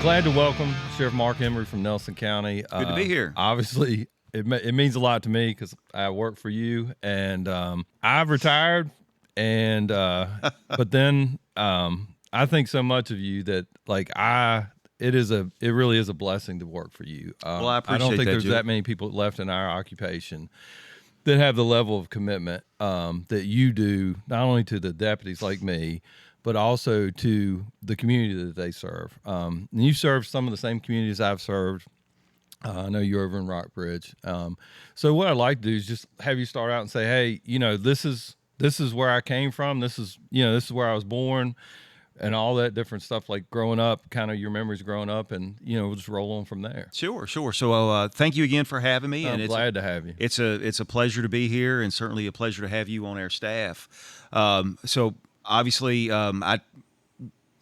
Glad to welcome Sheriff Mark Emery from Nelson County. Good to be here. Obviously, it means a lot to me because I work for you, and I've retired, and but then I think so much of you that it really is a blessing to work for you. Well, I appreciate don't think that, there's Joe. that many people left in our occupation that have the level of commitment that you do, not only to the deputies like me, but also to the community that they serve. And you serve some of the same communities I've served. I know you're over in Rockbridge. So what I'd like to do is just have you start out and say, hey, this is where I came from. This is where I was born, and all that different stuff, like growing up, kind of your memories growing up, and we'll just roll on from there. Sure. So thank you again for having me. I'm glad to have you. It's a pleasure to be here, and certainly a pleasure to have you on our staff. So obviously, I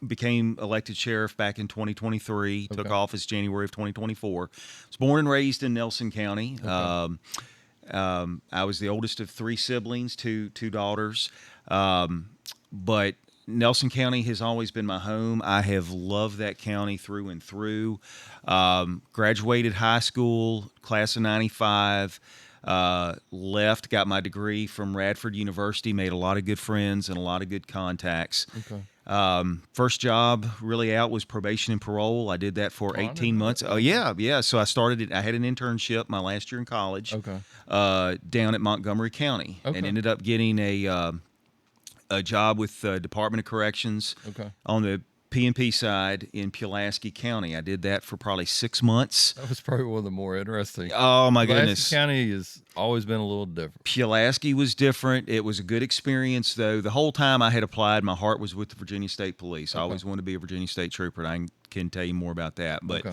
became elected sheriff back in 2023, took office January of 2024. Was born and raised in Nelson County. I was the oldest of three siblings, two daughters. But Nelson County has always been my home. I have loved that county through and through. Graduated high school, class of 95. Left, got my degree from Radford University, made a lot of good friends and a lot of good contacts. First job really out was probation and parole. I did that for 18 months. Oh, yeah. So I had an internship my last year in college down at Montgomery County and ended up getting a job with Department of Corrections on the P&P side in Pulaski County. I did that for probably 6 months. That was probably one of the more interesting. Oh, my goodness. Pulaski County has always been a little different. Pulaski was different. It was a good experience, though. The whole time I had applied, my heart was with the Virginia State Police. I always wanted to be a Virginia State Trooper, and I can tell you more about that. But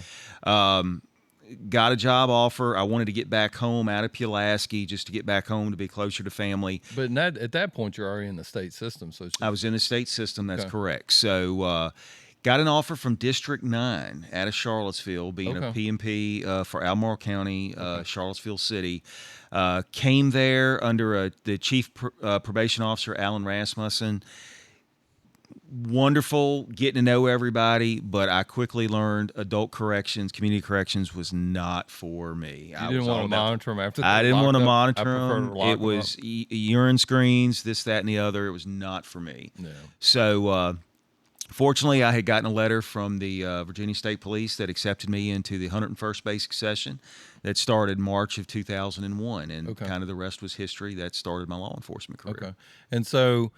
got a job offer. I wanted to get back home out of Pulaski, just to get back home to be closer to family. But at that point, you're already in the state system. So I was in the state system. That's correct. So got an offer from District 9 out of Charlottesville, being a P&P for Albemarle County, Charlottesville City. Came there under the chief probation officer, Alan Rasmussen. Wonderful getting to know everybody, but I quickly learned adult corrections, community corrections was not for me. You didn't want to monitor them after I didn't want to up. monitor I prefer them. to lock It was urine screens, this, that, and the other. It was not for me. No. So fortunately, I had gotten a letter from the Virginia State Police that accepted me into the 101st Basic Session that started March of 2001, and kind of the rest was history. That started my law enforcement career. Okay. And so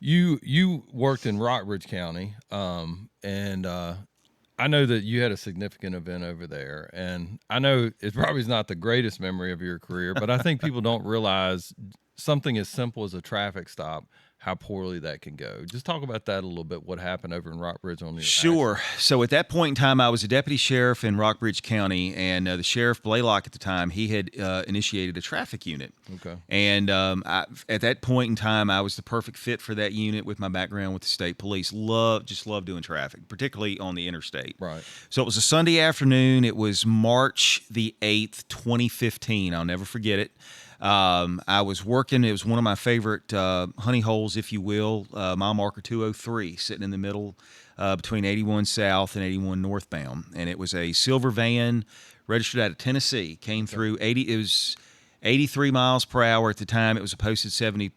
you worked in Rockbridge County, and I know that you had a significant event over there, and I know it probably is not the greatest memory of your career, but I think people don't realize something as simple as a traffic stop, how poorly that can go. Just talk about that a little bit, what happened over in Rockbridge on the Sure. So at that point in time, I was a deputy sheriff in Rockbridge County, and the sheriff, Blaylock, at the time, he had initiated a traffic unit. Okay. And at that point in time, I was the perfect fit for that unit with my background with the state police. Just love doing traffic, particularly on the interstate. Right. So it was a Sunday afternoon. It was March the 8th, 2015. I'll never forget it. I was working. It was one of my favorite honey holes, if you will, mile marker 203, sitting in the middle between 81 south and 81 northbound. And it was a silver van registered out of Tennessee. Came through it was 83 miles per hour at the time. It was a posted 70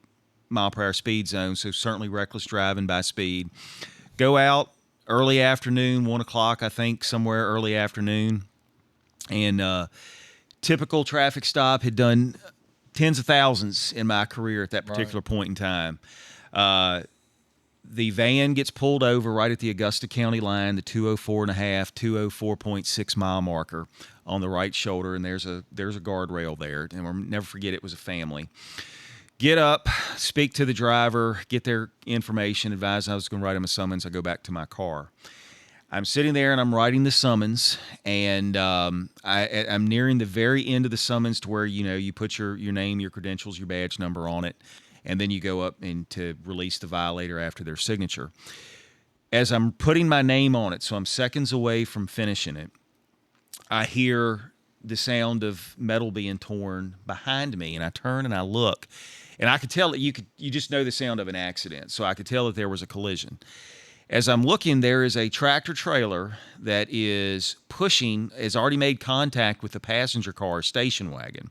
mile per hour speed zone, so certainly reckless driving by speed. Go out early afternoon, 1 o'clock, I think, somewhere early afternoon. And typical traffic stop, had done tens of thousands in my career at that particular point in time. The van gets pulled over right at the Augusta County line, the 204.5, 204.6 mile marker on the right shoulder, and there's a guardrail there. And we'll never forget, it was a family. Get up, speak to the driver, get their information, advise I was going to write him a summons. I go back to my car. I'm sitting there and I'm writing the summons, and I'm nearing the very end of the summons to where, you put your name, your credentials, your badge number on it, and then you go up and to release the violator after their signature. As I'm putting my name on it, so I'm seconds away from finishing it, I hear the sound of metal being torn behind me, and I turn and I look, and I could tell that you just know the sound of an accident, so I could tell that there was a collision. As I'm looking, there is a tractor trailer that is has already made contact with the passenger car station wagon.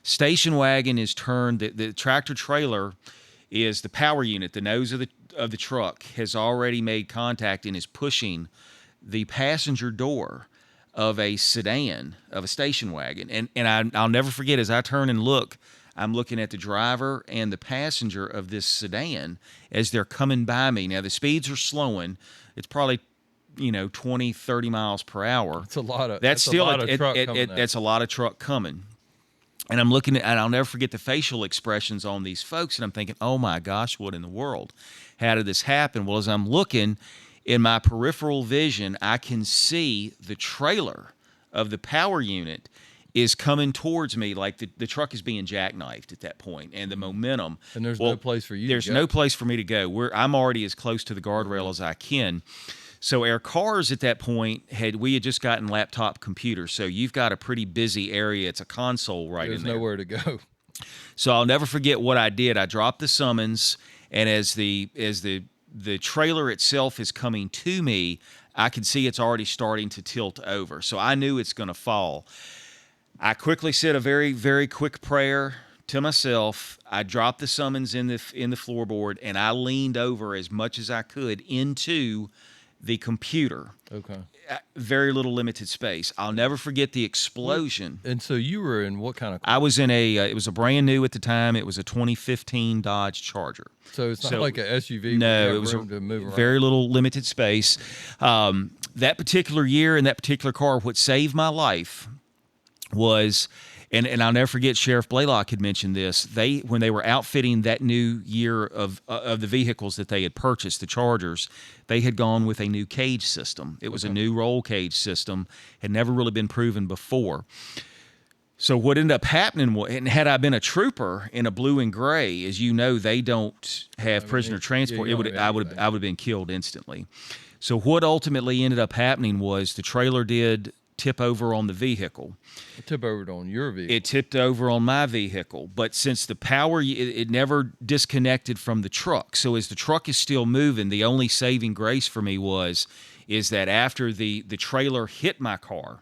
Station wagon is turned, the tractor trailer is the power unit, the nose of the truck has already made contact and is pushing the passenger door of a sedan, of a station wagon. And I'll never forget, as I turn and look, I'm looking at the driver and the passenger of this sedan as they're coming by me. Now, the speeds are slowing. It's probably, 20, 30 miles per hour. It's a lot of That's still a lot of truck coming. that's a lot of truck coming. And I'm looking at, and I'll never forget the facial expressions on these folks. And I'm thinking, oh my gosh, what in the world? How did this happen? Well, as I'm looking in my peripheral vision, I can see the trailer of the power unit is coming towards me, like the truck is being jackknifed at that point, and the momentum. And there's no place for you. There's to go. no place for me to go. I'm already as close to the guardrail as I can. So our cars at that point we had just gotten laptop computers. So you've got a pretty busy area. It's a console right There's in there. nowhere to go. So I'll never forget what I did. I dropped the summons, and as the trailer itself is coming to me, I can see it's already starting to tilt over. So I knew it's going to fall. I quickly said a very, very quick prayer to myself. I dropped the summons in the floorboard, and I leaned over as much as I could into the computer. Okay. Very little limited space. I'll never forget the explosion. And so you were in what kind of car? I was in it was a brand new at the time. It was a 2015 Dodge Charger. So it's not like a SUV. No, it was to move around. Very little limited space. That particular year in that particular car, what saved my life was, and I'll never forget, Sheriff Blaylock had mentioned this. When they were outfitting that new year of the vehicles that they had purchased, the Chargers, they had gone with a new cage system. It was a new roll cage system, had never really been proven before. So what ended up happening was, and had I been a trooper in a blue and gray, as you know, they don't have prisoner transport. I would have been killed instantly. So what ultimately ended up happening was the trailer did tip over on the vehicle. It tipped over on your vehicle. It tipped over on my vehicle, but since the power, it never disconnected from the truck. So as the truck is still moving, the only saving grace for me is that after the trailer hit my car,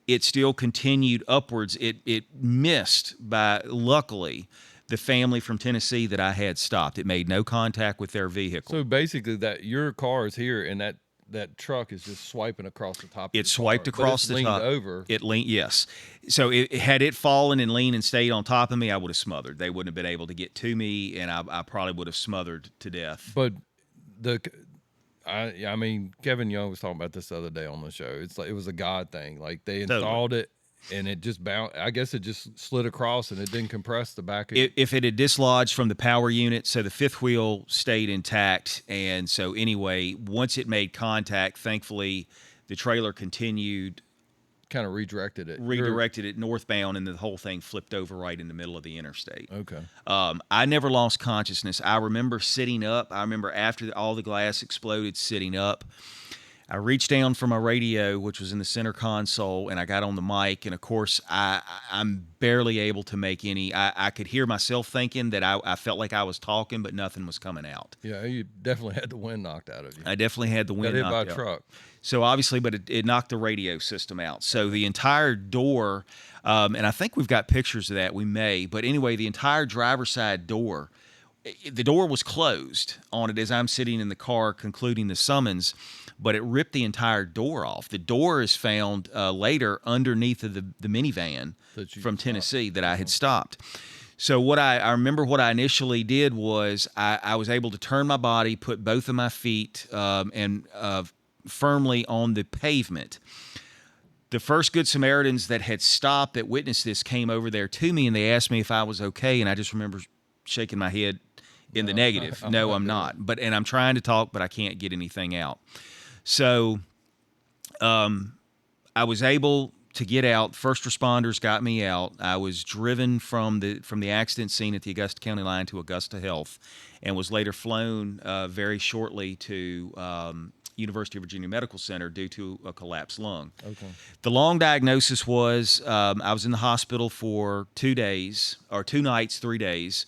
it still continued upwards. It missed by, luckily, the family from Tennessee that I had stopped. It made no contact with their vehicle. So basically, that your car is here, and that truck is just swiping across the top. It swiped across the top. Over. It leaned, yes. So had it fallen and leaned and stayed on top of me, I would have smothered. They wouldn't have been able to get to me, and I probably would have smothered to death. But I mean, Kevin Young was talking about this the other day on the show. It's like it was a God thing. Like they installed it, and it just bounced. I guess it just slid across, and it didn't compress the back of it. If it had dislodged from the power unit, so the fifth wheel stayed intact. And so anyway, once it made contact, thankfully, the trailer continued. Kind of redirected it northbound, and the whole thing flipped over right in the middle of the interstate. Okay. I never lost consciousness. I remember sitting up. I remember after all the glass exploded, sitting up. I reached down for my radio, which was in the center console, and I got on the mic. And of course, I'm barely able to make any. I could hear myself thinking that I felt like I was talking, but nothing was coming out. Yeah, you definitely had the wind knocked out of you. I definitely had the wind knocked out. Got hit by a truck. So obviously, but it knocked the radio system out. So the entire door, and I think we've got pictures of that. We may, but anyway, the entire driver's side door. The door was closed on it as I'm sitting in the car concluding the summons, but it ripped the entire door off. The door is found later underneath of the minivan from Tennessee that I had stopped. So what I remember what I initially did was I was able to turn my body, put both of my feet and firmly on the pavement. The first Good Samaritans that had stopped, that witnessed this, came over there to me, and they asked me if I was okay, and I just remember shaking my head in the negative. No, I'm not. And I'm trying to talk, but I can't get anything out. So I was able to get out. First responders got me out. I was driven from the accident scene at the Augusta County line to Augusta Health, and was later flown very shortly to University of Virginia Medical Center due to a collapsed lung. Okay. The long diagnosis was I was in the hospital for 2 days, or 2 nights, 3 days.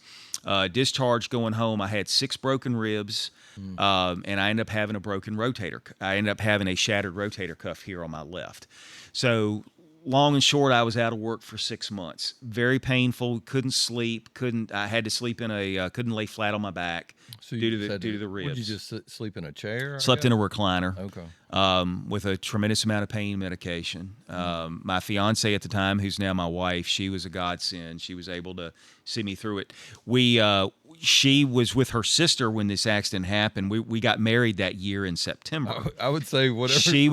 Discharged going home, I had 6 broken ribs, and I ended up having a broken rotator. I ended up having a shattered rotator cuff here on my left. So long and short, I was out of work for 6 months. Very painful. Couldn't sleep. I had to sleep in couldn't lay flat on my back due to the ribs. Would you just sleep in a chair? Slept in a recliner. Okay. With a tremendous amount of pain medication. My fiance at the time, who's now my wife, she was a godsend. She was able to see me through it. She was with her sister when this accident happened. We got married that year in September. I would say whatever she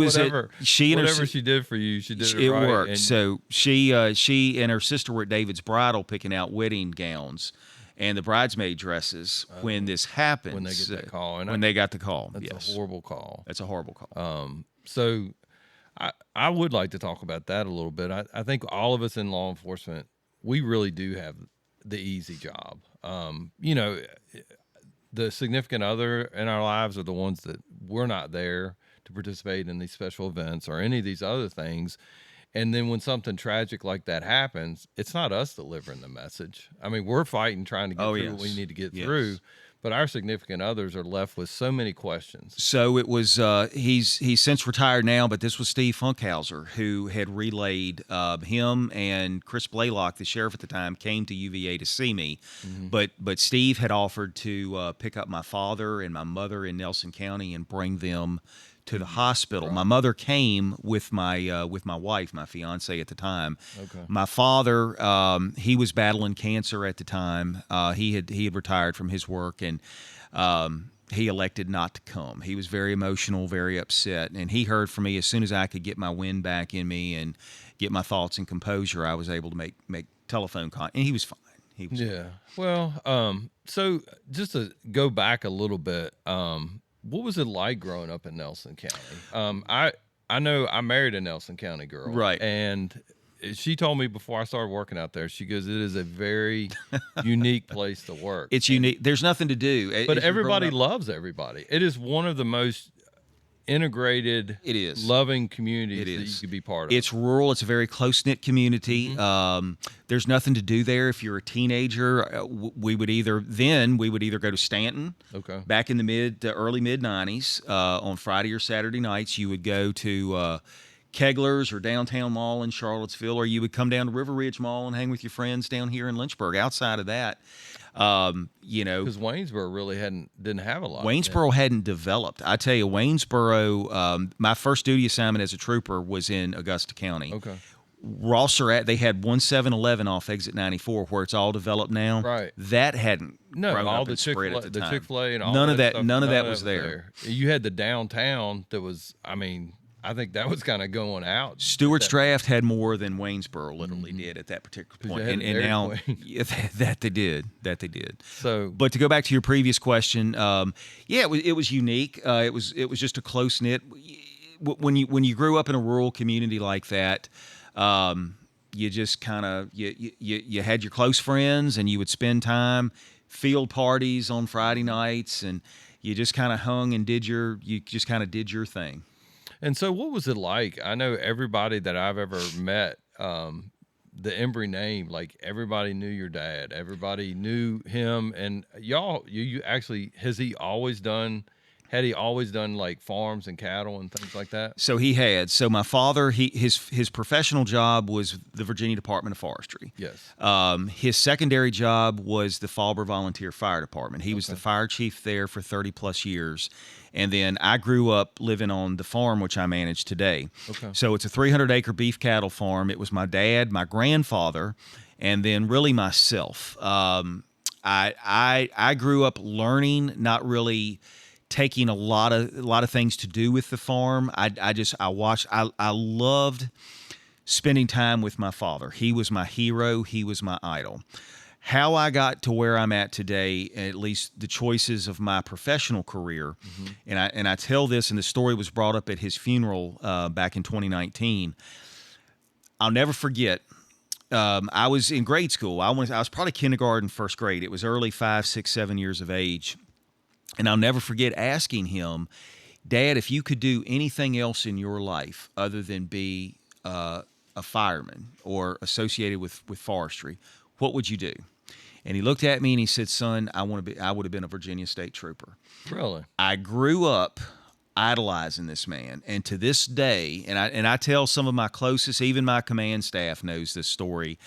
did for you, she did it right. It worked. So she and her sister were at David's Bridal picking out wedding gowns and the bridesmaid dresses when this happened. When they get that call. And they got the call. That's a horrible call. That's a horrible call. So I would like to talk about that a little bit. I think all of us in law enforcement, we really do have the easy job. The significant other in our lives are the ones that we're not there to participate in these special events or any of these other things. And then when something tragic like that happens, it's not us delivering the message. I mean, we're fighting, trying to get through what we need to get through. But our significant others are left with so many questions. So it was, he's since retired now, but this was Steve Funkhauser who had relayed him and Chris Blaylock, the sheriff at the time, came to UVA to see me. Mm-hmm. But Steve had offered to pick up my father and my mother in Nelson County and bring them to the hospital. Right. My mother came with my wife, my fiance at the time. Okay. My father, he was battling cancer at the time. He had retired from his work, and he elected not to come. He was very emotional, very upset, and he heard from me as soon as I could get my wind back in me and get my thoughts and composure. I was able to make telephone contact, and he was fine. He was fine. Well, so just to go back a little bit. What was it like growing up in Nelson County? I know I married a Nelson County girl. Right. And she told me before I started working out there, she goes, it is a very unique place to work. It's unique. There's nothing to do. But everybody loves everybody. It is one of the most integrated, loving communities that you could be part of. It's rural. It's a very close-knit community. Mm-hmm. There's nothing to do there. If you're a teenager, we would either go to Stanton. Okay. Back in the early mid 90s, on Friday or Saturday nights, you would go to Kegler's or Downtown Mall in Charlottesville, or you would come down to River Ridge Mall and hang with your friends down here in Lynchburg. Outside of that, because Waynesboro really didn't have a lot. Waynesboro hadn't developed. I tell you, Waynesboro. My first duty assignment as a trooper was in Augusta County. Okay. Rosser, they had 7-Eleven off exit 94, where it's all developed now. Right. That hadn't. All the Chick-fil-A and all none of that. Stuff, none of that was there. You had the downtown that was. I think that was kind of going out. Stewart's Draft had more than Waynesboro literally did at that particular point, and now that they did. So, but to go back to your previous question, it was unique. It was just a close knit. When you grew up in a rural community like that, you just kind of you had your close friends, and you would spend time field parties on Friday nights, and you just kind of hung and did your thing. And so what was it like? I know everybody that I've ever met, the Embry name, like everybody knew your dad. Everybody knew him. And you actually, had he always done like farms and cattle and things like that? So he had. So my father, his professional job was the Virginia Department of Forestry. Yes. His secondary job was the Fallbrook Volunteer Fire Department. He was the fire chief there for 30 plus years. And then I grew up living on the farm, which I manage today. Okay. So it's a 300-acre beef cattle farm. It was my dad, my grandfather, and then really myself. I grew up learning, not really taking a lot of things to do with the farm. I loved spending time with my father. He was my hero. He was my idol. How I got to where I'm at today, at least the choices of my professional career, and I tell this, and the story was brought up at his funeral back in 2019. I'll never forget. I was in grade school. I was probably kindergarten, first grade. It was early 5, 6, 7 years of age, and I'll never forget asking him, "Dad, if you could do anything else in your life other than be a fireman or associated with forestry, what would you do?" And he looked at me and he said, "Son, I would have been a Virginia State Trooper." Really? I grew up idolizing this man, and to this day, and I tell some of my closest, even my command staff knows this story.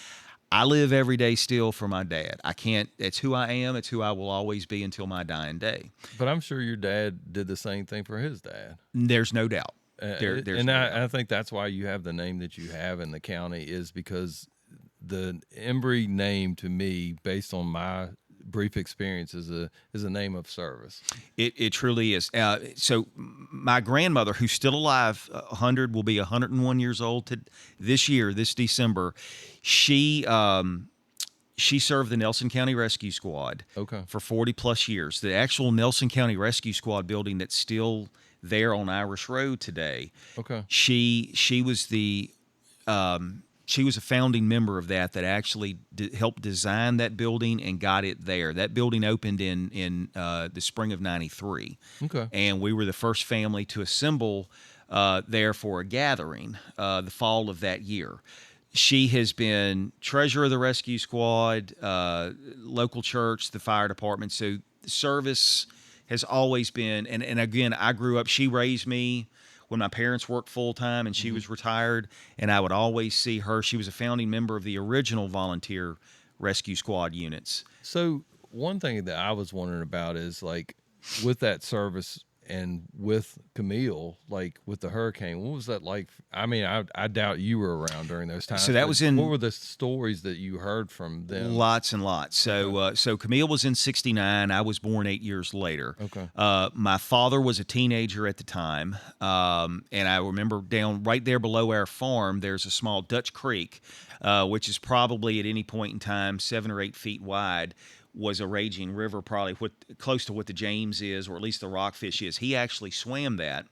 I live every day still for my dad. I can't. It's who I am. It's who I will always be until my dying day. But I'm sure your dad did the same thing for his dad. There's no doubt. There's And no doubt. I think that's why you have the name that you have in the county, is because the Embry name, to me, based on my brief experience, is a name of service. It truly is. So my grandmother, who's still alive, 100, will be 101 years old this year, this December. She served the Nelson County Rescue Squad for 40 plus years. The actual Nelson County Rescue Squad building that's still there on Irish Road today. Okay. She was the she was a founding member of that actually helped design that building and got it there. That building opened in the spring of '93. Okay. And we were the first family to assemble there for a gathering the fall of that year. She has been treasurer of the rescue squad, local church, the fire department. So service has always been, and again, I grew up, she raised me when my parents worked full-time and she was retired, and I would always see her. She was a founding member of the original volunteer rescue squad units. So one thing that I was wondering about is, like, with that service and with Camille, like with the hurricane, what was that like? I mean, I doubt you were around during those times. So that was in. What were the stories that you heard from them? Lots and lots. So, so Camille was in '69. I was born 8 years later. Okay. My father was a teenager at the time, and I remember down right there below our farm, there's a small Dutch Creek, which is probably at any point in time 7 or 8 feet wide. Was a raging river, probably close to what the James is, or at least the Rockfish is. He actually swam that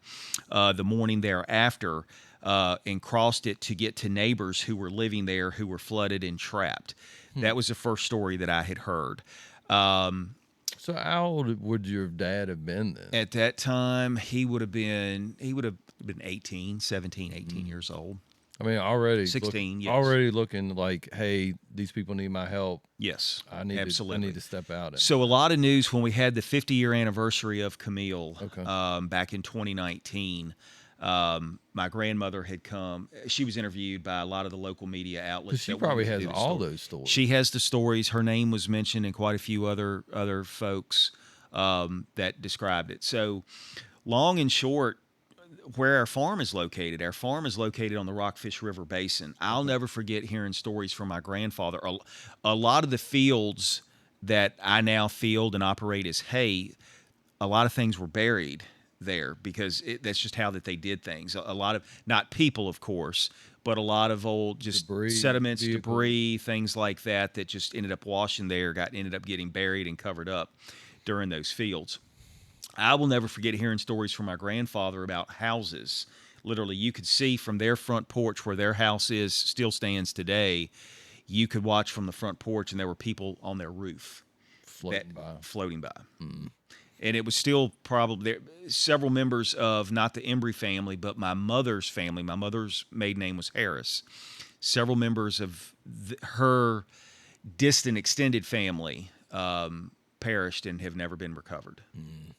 the morning thereafter and crossed it to get to neighbors who were living there who were flooded and trapped. That was the first story that I had heard. So how old would your dad have been then? At that time, he would have been 18, 17, 18 years old. I mean, already 16, yes. Already looking like, hey, these people need my help. Yes, I need to step out. So a lot of news when we had the 50-year anniversary of Camille Okay. back in 2019. My grandmother had come. She was interviewed by a lot of the local media outlets. She that probably wanted to has do the all story. those stories. She has the stories. Her name was mentioned, and quite a few other folks that described it. So, long and short, where our farm is located on the Rockfish River Basin. I'll never forget hearing stories from my grandfather. A lot of the fields that I now field and operate as hay, a lot of things were buried there because that's just how that they did things. A lot of, not people, of course, but a lot of old just Debris, sediments, vehicles. debris, things like that just ended up washing there, ended up getting buried and covered up during those fields. I will never forget hearing stories from my grandfather about houses. Literally, you could see from their front porch where their house still stands today. You could watch from the front porch, and there were people on their roof floating by. Mm. And it was still probably there, several members of not the Embry family, but my mother's family. My mother's maiden name was Harris. Several members of her distant, extended family perished and have never been recovered. Mm.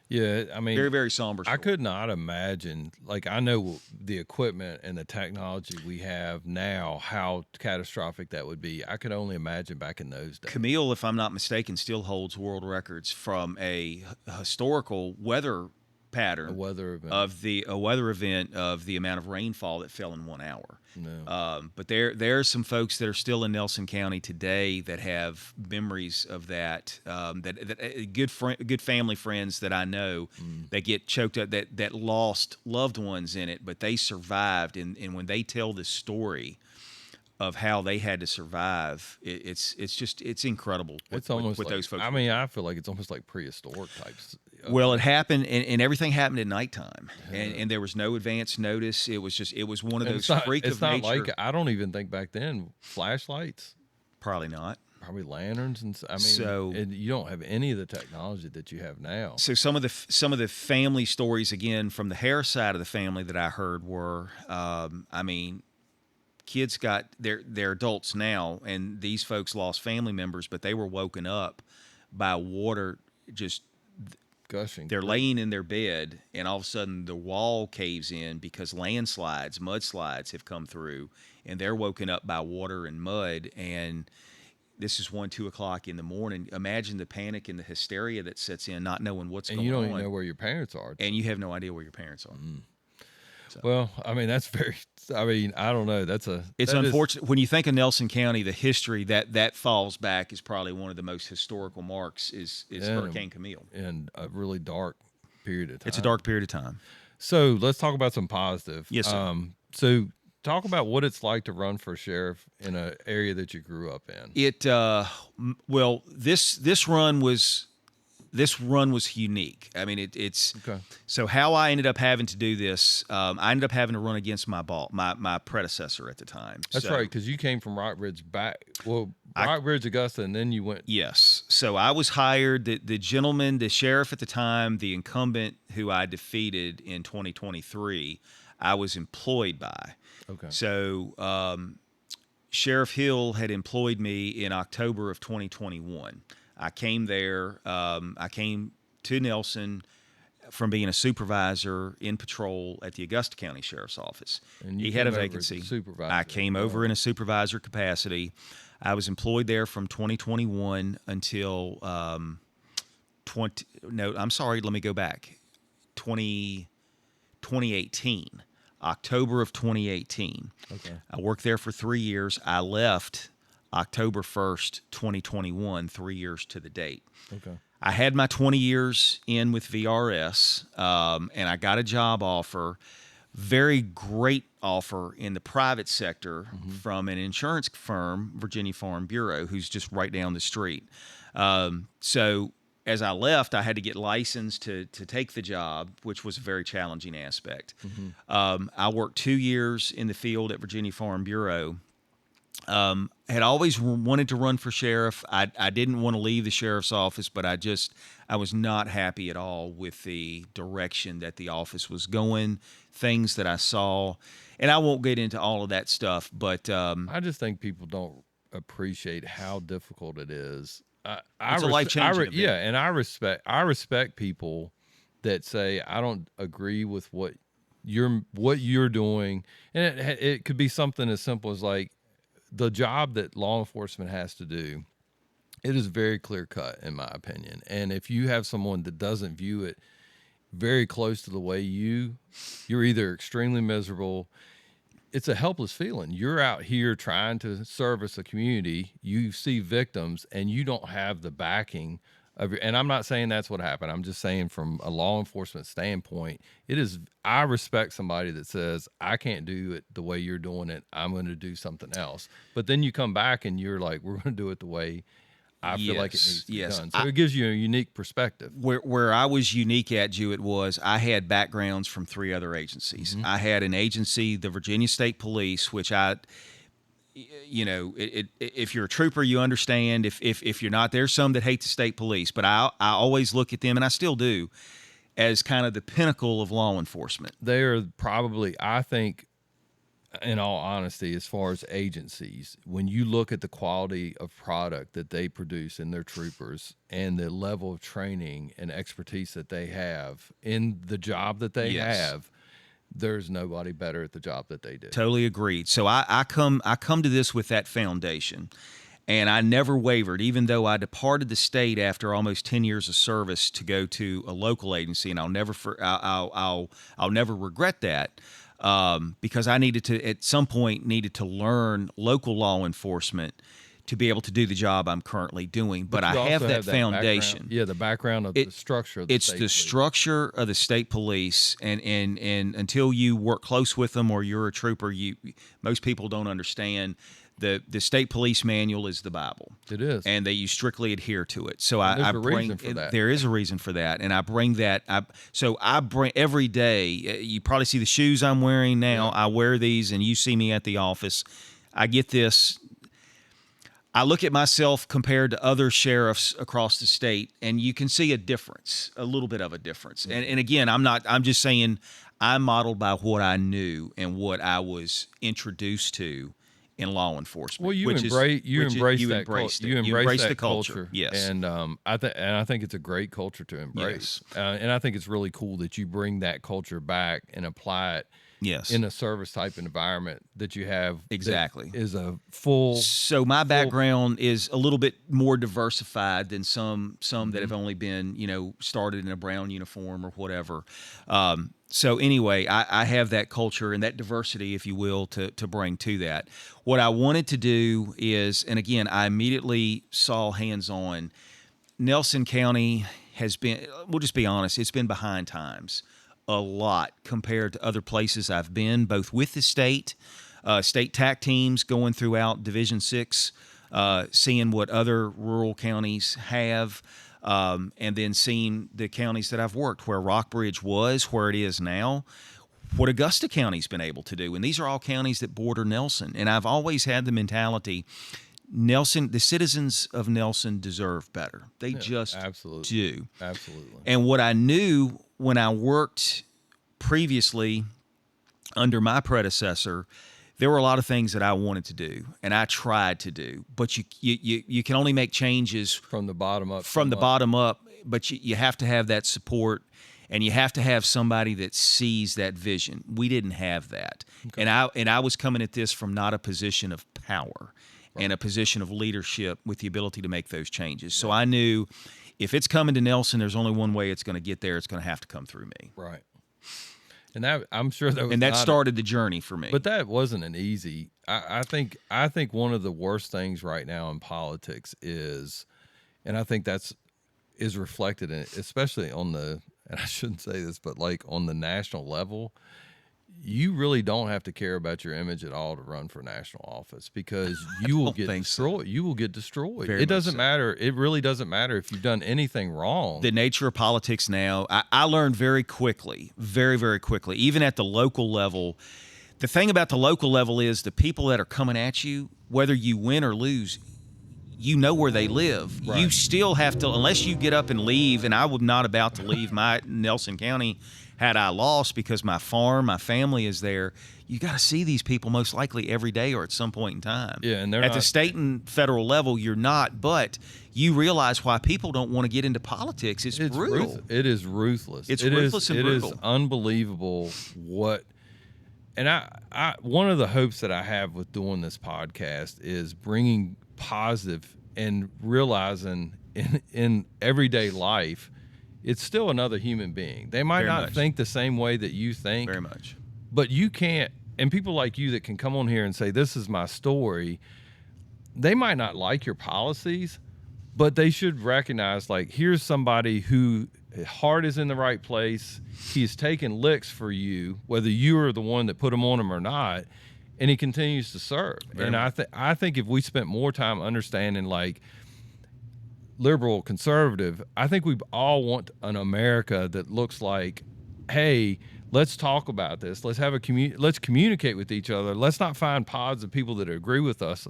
Yeah, I mean, very, very somber story. I could not imagine, like, I know the equipment and the technology we have now, how catastrophic that would be. I could only imagine back in those days. Camille, if I'm not mistaken, still holds world records from a historical weather pattern, a weather event of the amount of rainfall that fell in 1 hour. No. But there are some folks that are still in Nelson County today that have memories of that. Good family friends that I know that get choked up, that lost loved ones in it, but they survived. And when they tell this story of how they had to survive, it's incredible. It's almost what like, those folks. I mean, I feel like it's almost like prehistoric types. Well, it happened, and everything happened at nighttime, and there was no advance notice. It was one of those freak of nature. It's not like, I don't even think back then flashlights. Probably not. Probably lanterns, and I mean, so you don't have any of the technology that you have now. So some of the family stories again from the Harris side of the family that I heard were, I mean, kids got they're adults now, and these folks lost family members, but they were woken up by water. Just Gushing. they're laying in their bed, and all of a sudden the wall caves in because landslides, mudslides have come through, and they're woken up by water and mud. And this is 1, 2 o'clock in the morning. Imagine the panic and the hysteria that sets in, not knowing what's And going you don't on. even know where your parents are. And you have no idea where your parents are. So. Well, I mean, that's very. I mean, I don't know. It's unfortunate when you think of Nelson County. The history that falls back is probably one of the most historical marks. Is Hurricane Camille, and a really dark period of time. It's a dark period of time. So let's talk about some positive. Yes, sir. So talk about what it's like to run for sheriff in an area that you grew up in. Well, this run was unique. I mean, it's okay. So how I ended up having to do this, I ended up having to run against my predecessor at the time. That's right, because you came from Rockbridge Rockbridge, Augusta, and then you went. Yes. So I was hired. The gentleman, the sheriff at the time, the incumbent who I defeated in 2023, I was employed by. Okay. So Sheriff Hill had employed me in October of 2021. I came there. I came to Nelson from being a supervisor in patrol at the Augusta County Sheriff's Office. And he had a vacancy. I came over in a supervisor capacity. I was employed there from 2021 until 2018. October of 2018. Okay. I worked there for 3 years. I left October 1st, 2021, 3 years to the date. Okay. I had my 20 years in with VRS, and I got a job offer, very great offer in the private sector from an insurance firm, Virginia Farm Bureau, who's just right down the street. So as I left, I had to get licensed to take the job, which was a very challenging aspect. I worked 2 years in the field at Virginia Farm Bureau. Had always wanted to run for sheriff. I didn't want to leave the sheriff's office, but I was not happy at all with the direction that the office was going, things that I saw. And I won't get into all of that stuff, but I just think people don't appreciate how difficult it is. It's a life-changing event. Yeah, and I respect people that say I don't agree with what you're doing, and it could be something as simple as like the job that law enforcement has to do. It is very clear cut, in my opinion, and if you have someone that doesn't view it very close to the way you're either extremely miserable. It's a helpless feeling. You're out here trying to service a community. You see victims, and you don't have the backing of your. And I'm not saying that's what happened. I'm just saying from a law enforcement standpoint, it is. I respect somebody that says I can't do it the way you're doing it. I'm going to do something else. But then you come back and you're like, we're going to do it the way I feel like it needs to be done. So it gives you a unique perspective. Where I was unique at, Jewett, was I had backgrounds from 3 other agencies. I had an agency, the Virginia State Police, which if you're a trooper, you understand. If you're not, there's some that hate the state police, but I always look at them, and I still do, as kind of the pinnacle of law enforcement. They are probably, I think, in all honesty, as far as agencies, when you look at the quality of product that they produce in their troopers and the level of training and expertise that they have in the job that they have, there's nobody better at the job that they do. Totally agreed. So I come to this with that foundation, and I never wavered, even though I departed the state after almost 10 years of service to go to a local agency, and I'll never regret that. Because I at some point needed to learn local law enforcement to be able to do the job I'm currently doing. But I have that foundation. The background of the structure of the state police. Structure of the state police, and until you work close with them or you're a trooper, most people don't understand. The state police manual is the Bible. It is, and you strictly adhere to it. So there is a reason for that, and I bring that. I bring every day. You probably see the shoes I'm wearing now. I wear these, and you see me at the office. I get this. I look at myself compared to other sheriffs across the state, and you can see a difference, a little bit of a difference. And again, I'm just saying I modeled by what I knew and what I was introduced to in law enforcement. Well, you which embrace is, which is, you that embraced culture. it. You You embrace the that culture. Yes. and I think it's a great culture to embrace. And I think it's really cool that you bring that culture back and apply it Yes. in a service type environment that you have. Exactly. That is a full. So my background is a little bit more diversified than some Mm-hmm. that have only been, started in a brown uniform or whatever. So anyway, I have that culture and that diversity, if you will, to bring to that. What I wanted to do is, and again, I immediately saw hands-on, Nelson County has been, we'll just be honest, it's been behind times a lot compared to other places I've been, both with the state TAC teams going throughout Division 6, seeing what other rural counties have, and then seeing the counties that I've worked, where Rockbridge was, where it is now, what Augusta County's been able to do. And these are all counties that border Nelson. And I've always had the mentality, Nelson, the citizens of Nelson deserve better. They just do. Absolutely. And what I knew when I worked previously under my predecessor, there were a lot of things that I wanted to do and I tried to do, but you can only make changes from the bottom up. Bottom up, but you have to have that support, and you have to have somebody that sees that vision. We didn't have that. Okay. And I was coming at this from not a position of power, right, and a position of leadership with the ability to make those changes. So I knew if it's coming to Nelson, there's only one way it's going to get there. It's going to have to come through me. Right. And that, I'm sure that was, and that started the journey for me. But that wasn't an easy. I think one of the worst things right now in politics is, and I think is reflected in it, especially on the, and I shouldn't say this, but like on the national level, you really don't have to care about your image at all to run for national office, because you will get destroyed. So. You will get destroyed. It doesn't matter. It really doesn't matter if you've done anything wrong. The nature of politics now, I learned very quickly, very, very quickly, even at the local level. The thing about the local level is the people that are coming at you, whether you win or lose, you know where they live. Right. You still have to, unless you get up and leave, and I was not about to leave my Nelson County had I lost, because my farm, my family is there. You got to see these people most likely every day or at some point in time. Yeah, and at the state and federal level, you're not, but you realize why people don't want to get into politics. It's brutal. It is ruthless. It's ruthless and brutal. It is unbelievable what. And I one of the hopes that I have with doing this podcast is bringing positive and realizing in everyday life, it's still another human being. They might not think the same way that you think. Very much. But you can't, and people like you that can come on here and say, this is my story, they might not like your policies, but they should recognize, like, here's somebody who his heart is in the right place. He's taken licks for you, whether you are the one that put them on him or not, and he continues to serve. And I think if we spent more time understanding, like, liberal, conservative, I think we all want an America that looks like, hey, let's talk about this. Let's have let's communicate with each other. Let's not find pods of people that agree with us.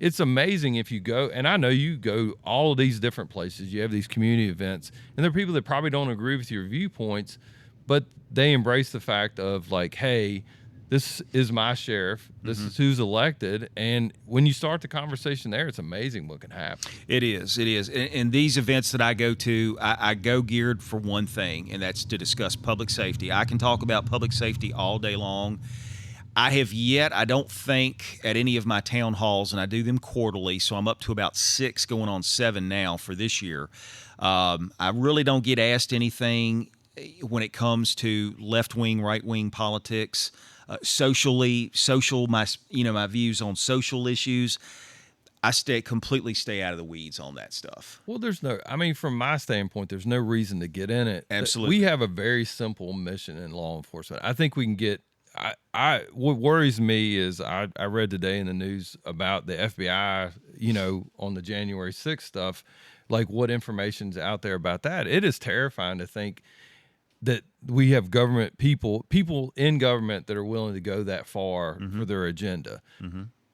It's amazing if you go, and I know you go all of these different places. You have these community events, and there are people that probably don't agree with your viewpoints, but they embrace the fact of, like, hey, this is my sheriff. This is who's elected. And when you start the conversation there, it's amazing what can happen. It is. It is. And these events that I go to, I go geared for one thing, and that's to discuss public safety. I can talk about public safety all day long. I have yet, I don't think, at any of my town halls, and I do them quarterly, so I'm up to about 6, going on 7 now for this year. I really don't get asked anything when it comes to left-wing, right-wing politics. My views on social issues, I completely stay out of the weeds on that stuff. Well, from my standpoint, there's no reason to get in it. Absolutely. We have a very simple mission in law enforcement. I think we can get, what worries me is I read today in the news about the FBI, on the January 6th stuff, like what information's out there about that. It is terrifying to think that we have people in government that are willing to go that far for their agenda.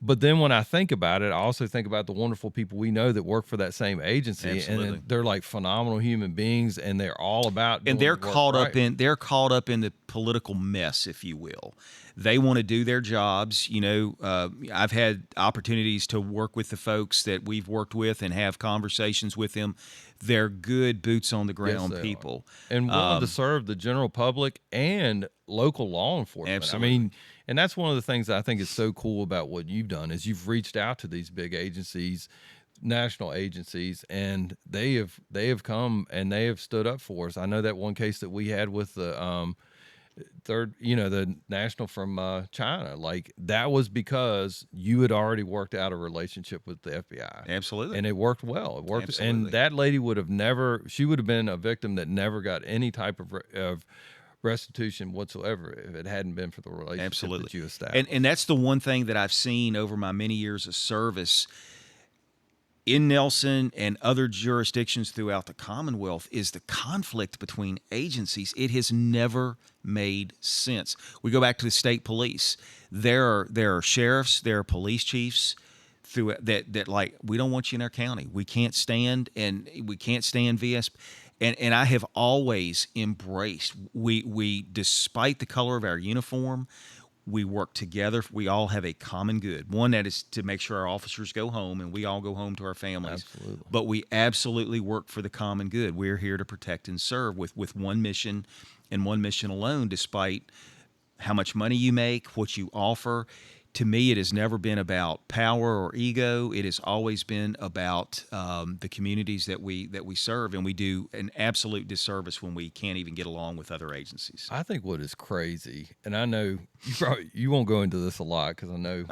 But then when I think about it, I also think about the wonderful people we know that work for that same agency, Absolutely. and they're like phenomenal human beings, and they're all about And doing they're the work caught right. up in the political mess, if you will. They want to do their jobs. I've had opportunities to work with the folks that we've worked with and have conversations with them. They're good boots on the ground Yes, they people. are. And willing to serve the general public and local law enforcement. Absolutely. I mean, and that's one of the things that I think is so cool about what you've done is you've reached out to these big agencies, national agencies, and they have come and they have stood up for us. I know that one case that we had with the the national from China, like that was because you had already worked out a relationship with the FBI. Absolutely. And it worked well. It worked. Absolutely. And that lady would have never, she would have been a victim that never got any type of restitution whatsoever if it hadn't been for the relationship Absolutely. that you established. And that's the one thing that I've seen over my many years of service in Nelson and other jurisdictions throughout the Commonwealth is the conflict between agencies. It has never made sense. We go back to the state police. There are sheriffs, there are police chiefs that like, we don't want you in our county. We can't stand VS. And I have always embraced, we despite the color of our uniform, we work together. We all have a common good. One, that is to make sure our officers go home and we all go home to our families. Absolutely. But we absolutely work for the common good. We're here to protect and serve with one mission and one mission alone, despite how much money you make, what you offer. To me, it has never been about power or ego. It has always been about the communities that we serve, and we do an absolute disservice when we can't even get along with other agencies. I think what is crazy, and I know you won't go into this a lot because I know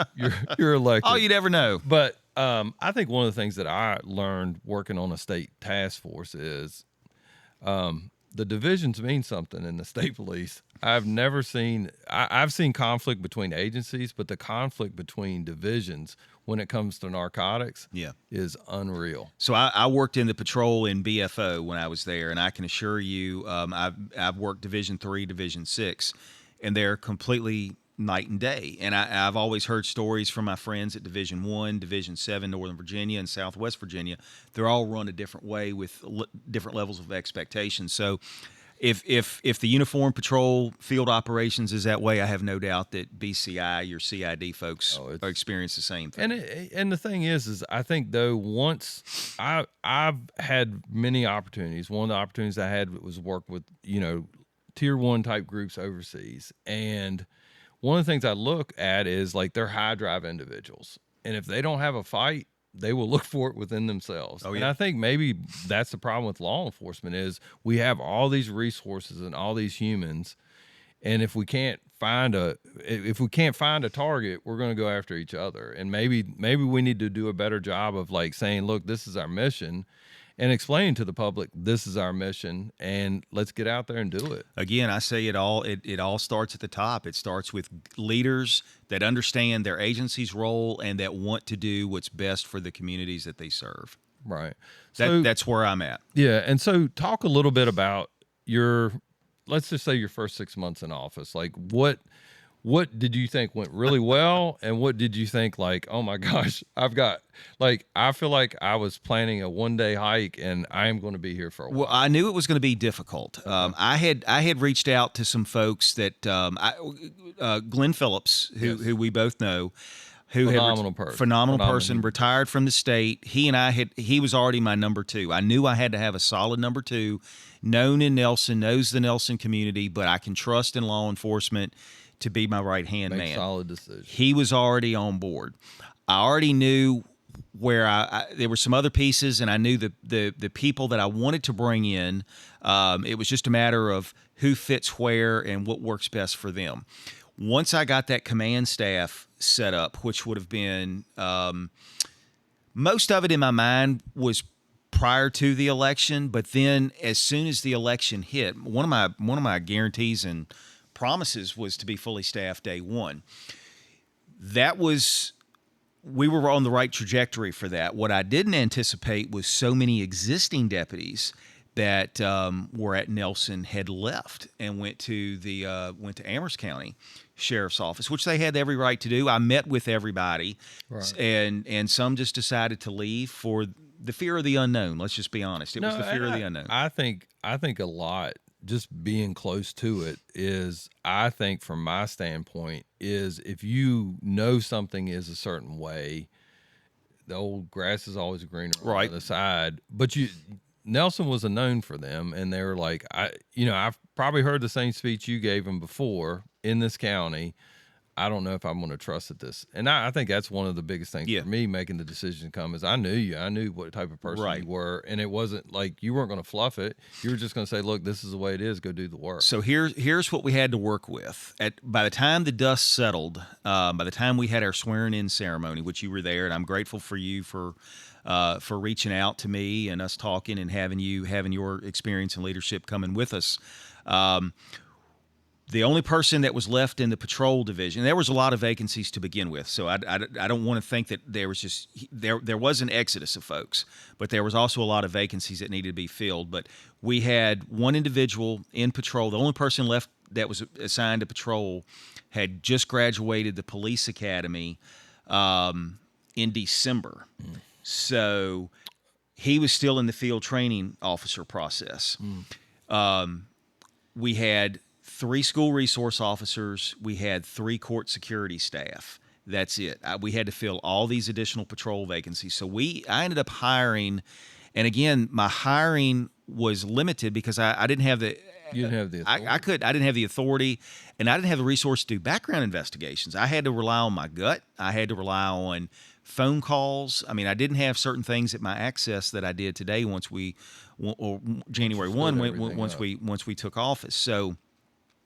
you're elected. Oh, you never know. But I think one of the things that I learned working on a state task force is the divisions mean something in the state police. I've never seen I've seen conflict between agencies, but the conflict between divisions when it comes to narcotics is unreal. So I worked in the patrol in BFO when I was there, and I can assure you I've worked Division 3, Division 6, and they're completely night and day. And I've always heard stories from my friends at Division 1, Division 7, Northern Virginia, and Southwest Virginia. They're all run a different way with different levels of expectation. So if the uniform patrol field operations is that way, I have no doubt that BCI, your CID folks, are experiencing the same thing. And the thing is I think though once I've had many opportunities. One of the opportunities I had was work with tier 1 type groups overseas, and one of the things I look at is like they're high drive individuals, and if they don't have a fight, they will look for it within themselves. And I think maybe that's the problem with law enforcement is we have all these resources and all these humans, and if we can't find a target, we're going to go after each other. And maybe we need to do a better job of like saying, look, this is our mission, and explaining to the public this is our mission, and let's get out there and do it. Again, I say it all starts at the top. It starts with leaders that understand their agency's role and that want to do what's best for the communities that they serve. Right. That's where I'm at. Yeah, and so talk a little bit about let's just say your first 6 months in office. Like what did you think went really well, and what did you think like, oh my gosh, I feel like I was planning a 1-day hike and I am going to be here for a while. Well, I knew it was going to be difficult. I had reached out to some folks that Glenn Phillips, who we both know, phenomenal person, retired from the state. He was already my number 2. I knew I had to have a solid number 2, known in Nelson, knows the Nelson community, but I can trust in law enforcement to be my right-hand man. Solid decision. He was already on board. I already knew where there were some other pieces, and I knew the people that I wanted to bring in. It was just a matter of who fits where and what works best for them. Once I got that command staff set up, which would have been most of it in my mind was prior to the election, but then as soon as the election hit, one of my guarantees and promises was to be fully staffed day one. We were on the right trajectory for that. What I didn't anticipate was so many existing deputies that were at Nelson had left and went to Amherst County Sheriff's Office, which they had every right to do. I met with everybody, Right. and some just decided to leave for the fear of the unknown. Let's just be honest; it was the fear of the unknown. I think a lot, just being close to it, is, I think from my standpoint, is if you know something is a certain way, the old grass is always greener on Right. the other side. But Nelson was a known for them, and they were like, I've probably heard the same speech you gave them before in this county. I don't know if I'm going to trust at this. And I think that's one of the biggest things for me making the decision to come is I knew you. I knew what type of person you were. And it wasn't like you weren't going to fluff it. You were just going to say, look, this is the way it is. Go do the work. So here's what we had to work with. By the time the dust settled, by the time we had our swearing in ceremony, which you were there, and I'm grateful for you for reaching out to me and us talking and having your experience and leadership coming with us. The only person that was left in the patrol division, there was a lot of vacancies to begin with, so I don't want to think that there was just there was an exodus of folks, but there was also a lot of vacancies that needed to be filled. But we had one individual in patrol. The only person left that was assigned to patrol had just graduated the police academy in December, so he was still in the field training officer process. We had 3 school resource officers. We had 3 court security staff. That's it. We had to fill all these additional patrol vacancies. So I ended up hiring, and again, my hiring was limited because I didn't have the. You didn't have the authority. I didn't have the authority, and I didn't have the resource to do background investigations. I had to rely on my gut. I had to rely on phone calls. I mean, I didn't have certain things at my access that I did today or January 1 once we took office. So.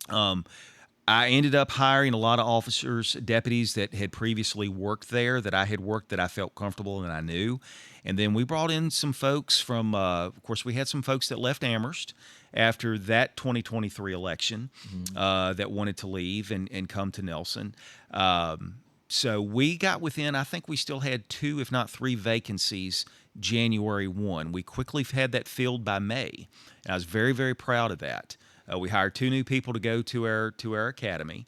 I ended up hiring a lot of officers, deputies that had previously worked there, that I had worked, that I felt comfortable and I knew. And then we brought in some folks from, of course, we had some folks that left Amherst after that 2023 election that wanted to leave and come to Nelson. So we got within, I think we still had 2, if not 3 vacancies January 1. We quickly had that filled by May. And I was very, very proud of that. We hired 2 new people to go to our academy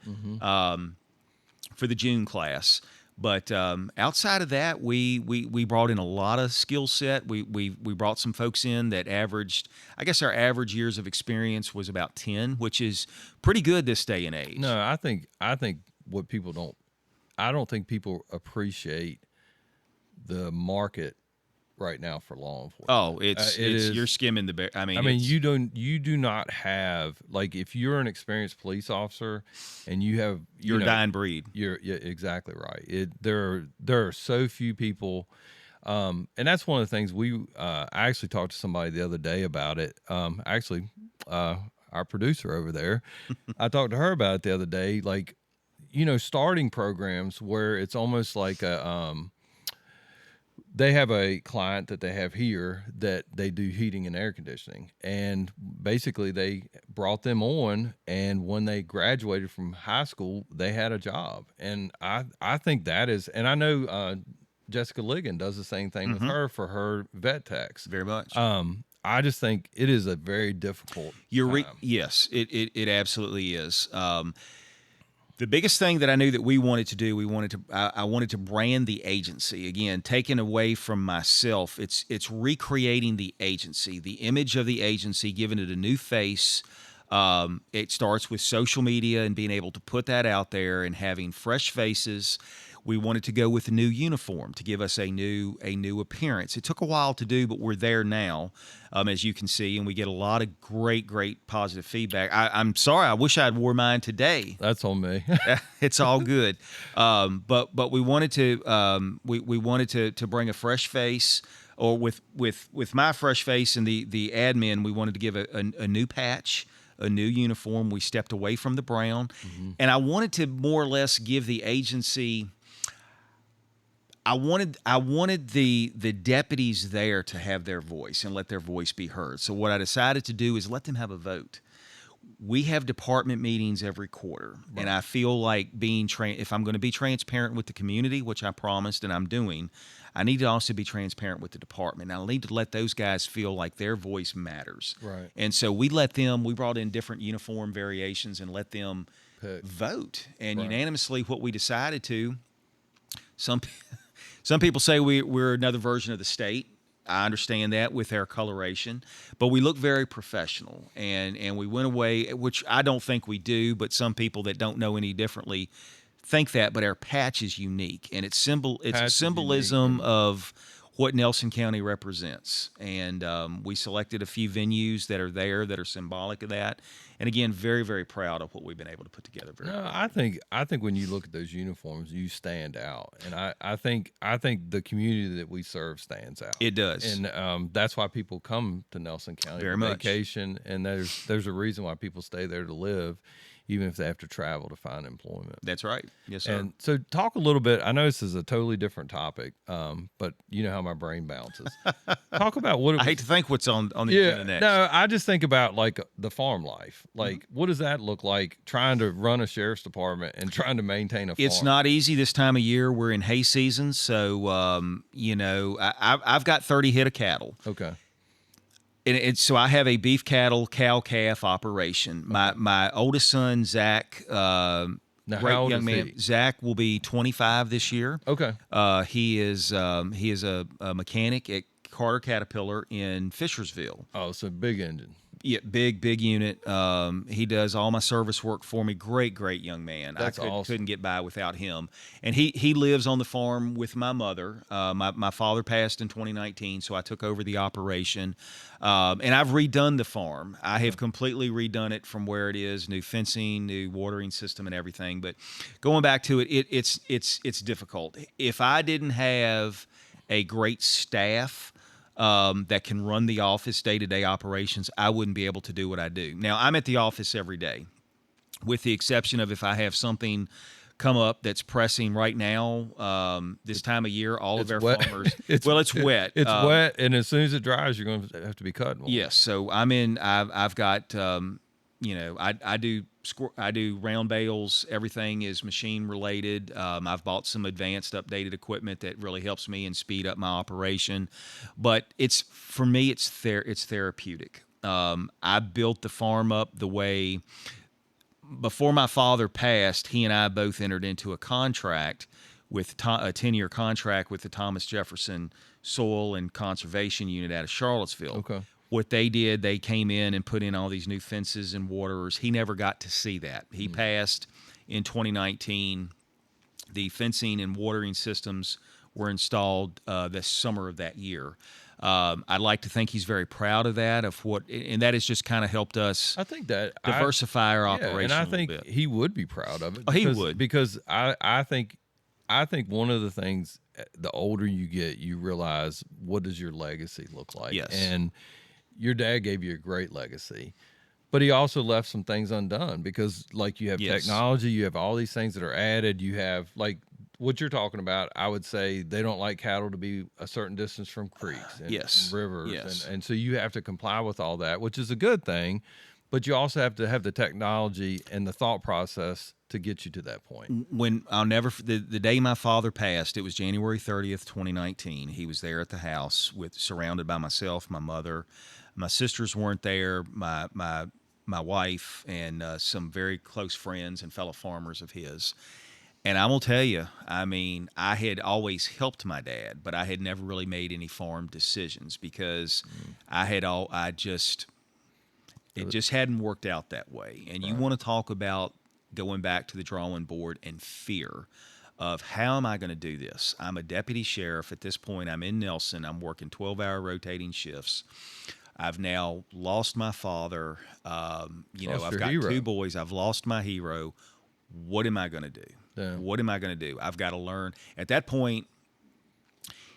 for the June class. But outside of that, we brought in a lot of skill set. We brought some folks in that averaged, I guess our average years of experience was about 10, which is pretty good this day and age. No, I think what people I don't think people appreciate the market right now for law enforcement. Oh, you're skimming the. I mean, you do not have, like, if you're an experienced police officer and you're a dying breed. You're exactly right. There are so few people, and that's one of the things I actually talked to somebody the other day about it. Our producer over there, I talked to her about it the other day. Like, starting programs where it's almost like they have a client that they have here that they do heating and air conditioning, and basically they brought them on, and when they graduated from high school, they had a job. And I think that is, and I know Jessica Ligon does the same thing with her for her vet techs. Very much. I just think it is a very difficult time. Yes, it absolutely is. The biggest thing that I knew that we wanted to do, I wanted to brand the agency. Again, taken away from myself, it's recreating the agency, the image of the agency, giving it a new face. It starts with social media and being able to put that out there and having fresh faces. We wanted to go with a new uniform to give us a new appearance. It took a while to do, but we're there now, as you can see, and we get a lot of great positive feedback. I'm sorry, I wish I'd wore mine today. That's on me. It's all good, but we wanted to we wanted to bring a fresh face, or with my fresh face and the admin, we wanted to give a new patch, a new uniform. We stepped away from the brown, and I wanted to more or less give the agency. I wanted the deputies there to have their voice and let their voice be heard. So what I decided to do is let them have a vote. we have department meetings every quarter, and I feel like if I'm going to be transparent with the community, which I promised and I'm doing, I need to also be transparent with the department. I need to let those guys feel like their voice matters. Right. And so we brought in different uniform variations and let them vote. And unanimously, what we decided some people say we're another version of the state. I understand that with our coloration, but we look very professional, and we went away, which I don't think we do, but some people that don't know any differently think that. But our patch is unique, and it's a symbolism of what Nelson County represents. And we selected a few venues that are symbolic of that. And again, very, very proud of what we've been able to put together. I think when you look at those uniforms, you stand out, and I think the community that we serve stands out. It does, and that's why people come to Nelson County for vacation, and there's a reason why people stay there to live, even if they have to travel to find employment. That's right. Yes, sir. And so talk a little bit. I know this is a totally different topic, but you know how my brain bounces. Talk about what I hate to think what's on the agenda next. No, I just think about like the farm life. Like, what does that look like trying to run a sheriff's department and trying to maintain a farm? It's not easy this time of year. We're in hay season, so I've got 30 head of cattle. Okay. And so I have a beef cattle cow-calf operation. My oldest son, Zach, great young man. Zach will be 25 this year. Okay. He is a mechanic at Carter Caterpillar in Fishersville. Oh, it's a big engine. Yeah, big unit. He does all my service work for me. Great young man. That's awesome. Couldn't get by without him. And he lives on the farm with my mother. My father passed in 2019, so I took over the operation. And I've redone the farm. I have completely redone it from where it is, new fencing, new watering system, and everything. But going back to it, it's difficult. If I didn't have a great staff that can run the office day-to-day operations, I wouldn't be able to do what I do. Now, I'm at the office every day, with the exception of if I have something come up that's pressing right now. This time of year, all of our farmers. It's wet. It's wet, and as soon as it dries, you're going to have to be cutting. Yes, so I've got I do round bales. Everything is machine related. I've bought some advanced, updated equipment that really helps me and speed up my operation. But for me, it's therapeutic. I built the farm up the way. Before my father passed, he and I both entered into a contract with a 10-year contract with the Thomas Jefferson Soil and Conservation Unit out of Charlottesville. Okay. What they did, they came in and put in all these new fences and waterers. He never got to see that. He passed in 2019. The fencing and watering systems were installed this summer of that year. I'd like to think he's very proud of that, and that has just kind of helped us. I think that diversify our operation. And I think he would be proud of it. He would, because I think one of the things, the older you get, you realize, what does your legacy look like? Yes. And your dad gave you a great legacy, but he also left some things undone, because like you have technology, you have all these things that are added. You have like what you're talking about. I would say they don't like cattle to be a certain distance from creeks and rivers. And so you have to comply with all that, which is a good thing, but you also have to have the technology and the thought process to get you to that point. When the day my father passed, it was January 30th, 2019. He was there at the house surrounded by myself, my mother. My sisters weren't there, my wife, and some very close friends and fellow farmers of his. And I'm going to tell you, I mean, I had always helped my dad, but I had never really made any farm decisions, because it just hadn't worked out that way. And you want to talk about going back to the drawing board and fear of, how am I going to do this? I'm a deputy sheriff at this point. I'm in Nelson. I'm working 12-hour rotating shifts. I've now lost my father. I've got two boys. I've lost my hero. What am I going to do? Yeah. What am I going to do? I've got to learn. At that point,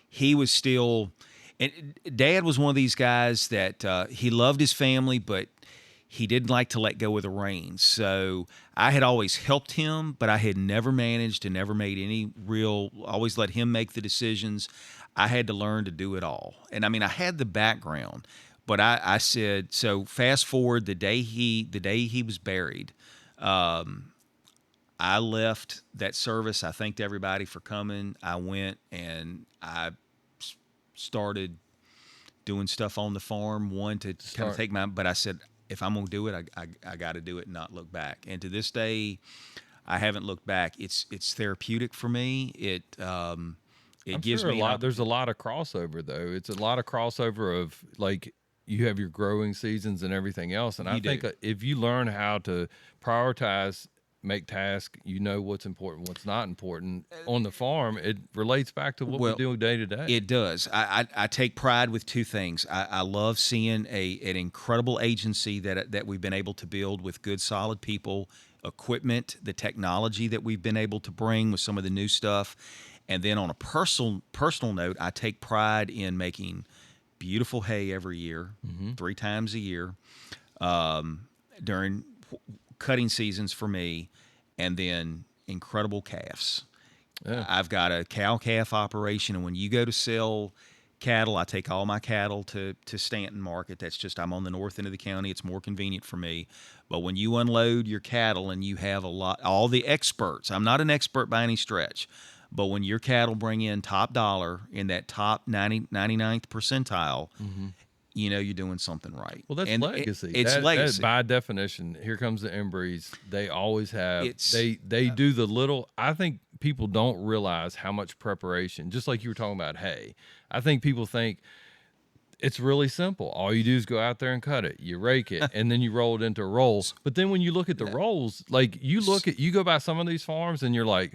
he was still, and Dad was one of these guys that he loved his family, but he didn't like to let go of the reins. So I had always helped him, but I had never managed and never made always let him make the decisions. I had to learn to do it all. And I mean, I had the background, But I said, so fast forward the day he was buried. I left that service. I thanked everybody for coming. I went and I started doing stuff on the farm. One to kind of take but I said, if I'm gonna do it, I got to do it and not look back. And to this day, I haven't looked back. It's therapeutic for me. It I'm gives sure me there's a lot of crossover though. It's a lot of crossover of like you have your growing seasons and everything else. And I think if you learn how to prioritize, make tasks, you know what's important, what's not important on the farm, it relates back to what we do day to day. It does. I take pride with two things. I love seeing an incredible agency that we've been able to build with good, solid people, equipment, the technology that we've been able to bring with some of the new stuff. And then on a personal note, I take pride in making beautiful hay every year, 3 times a year, during cutting seasons for me, and then incredible calves. Yeah. I've got a cow-calf operation, and when you go to sell cattle, I take all my cattle to Stanton Market. That's just, I'm on the north end of the county. It's more convenient for me. But when you unload your cattle and you have all the experts, I'm not an expert by any stretch, but when your cattle bring in top dollar in that top 99th percentile, you know you're doing something right. Well, that's legacy. It's legacy. By definition, here comes the inbreeds. They always have. They do the little. I think people don't realize how much preparation. Just like you were talking about hay, I think people think it's really simple. All you do is go out there and cut it. You rake it, and then you roll it into a roll. But then when you look at the rolls, like you go by some of these farms, and you're like,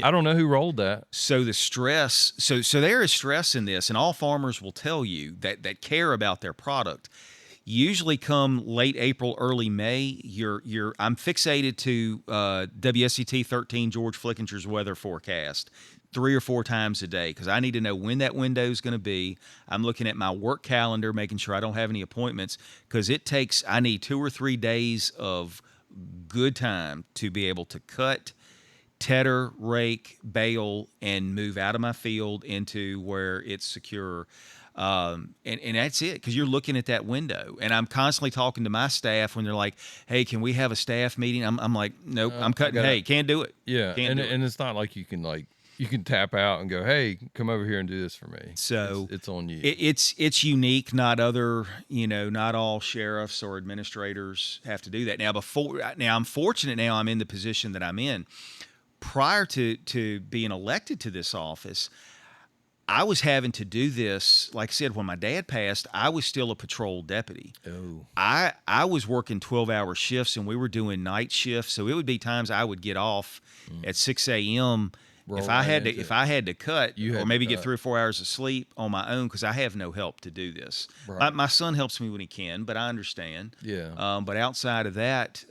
I don't know who rolled that. So the stress, so there is stress in this, and all farmers will tell you that care about their product. Usually come late April, early May, I'm fixated to WSET 13 George Flickinger's weather forecast 3 or 4 times a day because I need to know when that window is going to be. I'm looking at my work calendar, making sure I don't have any appointments because I need 2 or 3 days of good time to be able to cut, tedder, rake, bale, and move out of my field into where it's secure. And that's it, because you're looking at that window. And I'm constantly talking to my staff when they're like, hey, can we have a staff meeting? I'm like, nope, I'm cutting hay. Can't do it. Yeah, and it's not like you can tap out and go, hey, come over here and do this for me. So it's on you. It's unique. Not all sheriffs or administrators have to do that. Now I'm fortunate now I'm in the position that I'm in. Prior to being elected to this office, I was having to do this, like I said, when my dad passed, I was still a patrol deputy. Oh. I was working 12-hour shifts, and we were doing night shifts, so it would be times I would get off at 6 a.m. If I had to cut or maybe get 3 or 4 hours of sleep on my own because I have no help to do this. Right. My son helps me when he can, but I understand. Yeah. But outside of that,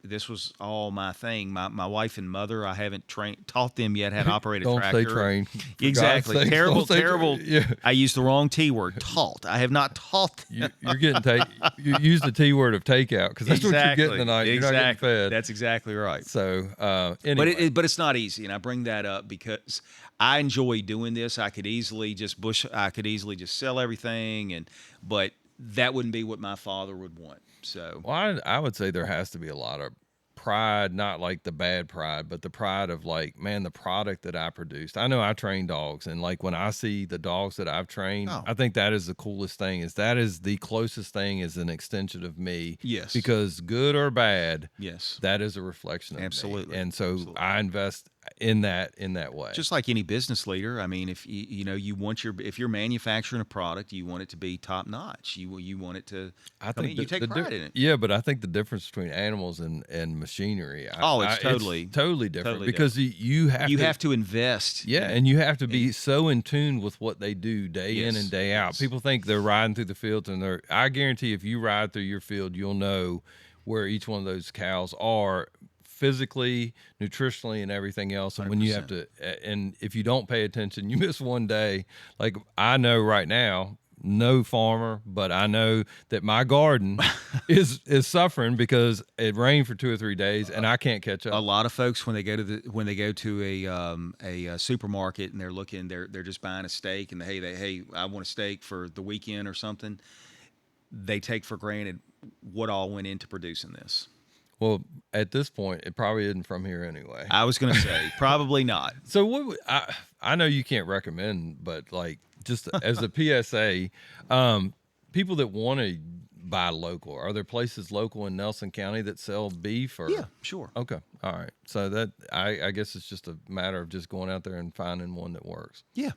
this was all my thing. My wife and mother, I haven't taught them yet how to operate a tractor. Don't say train. Exactly. Terrible. Yeah. I used the wrong T word. Taught. I have not taught. You're getting you use the T word of takeout because that's what you're getting tonight. You're not getting fed. That's exactly right. So, anyway. But it's not easy, and I bring that up because I enjoy doing this. I could easily just sell everything, but that wouldn't be what my father would want. So, well, I would say there has to be a lot of pride, not like the bad pride, but the pride of like, man, the product that I produced. I know I train dogs, and like when I see the dogs that I've trained, I think that is the coolest thing. That is the closest thing as an extension of me. Yes. Because good or bad, yes, that is a reflection of absolutely me. And so I invest in that way. Just like any business leader, I mean, if if you're manufacturing a product, you want it to be top notch. You want it to. You take pride in it. Yeah, but I think the difference between animals and machinery. It's totally different because you have to invest. Yeah, and you have to be so in tune with what they do day in and day out. People think they're riding through the fields, and I guarantee if you ride through your field, you'll know where each one of those cows are. Physically, nutritionally, and everything else. And 100%. when you have to, and if you don't pay attention, you miss one day. Like I know right now, no farmer, but I know that my garden is suffering because it rained for 2 or 3 days, and I can't catch up. A lot of folks when they go to a supermarket and they're just buying a steak and hey I want a steak for the weekend or something. they take for granted what all went into producing this. Well, at this point, it probably isn't from here anyway. I was going to say, probably not. So I know you can't recommend, but like just as a PSA, people that want to buy local, are there places local in Nelson County that sell beef? Or Yeah, sure. Okay, all right. So that I guess it's just a matter of just going out there and finding one that works. Yeah.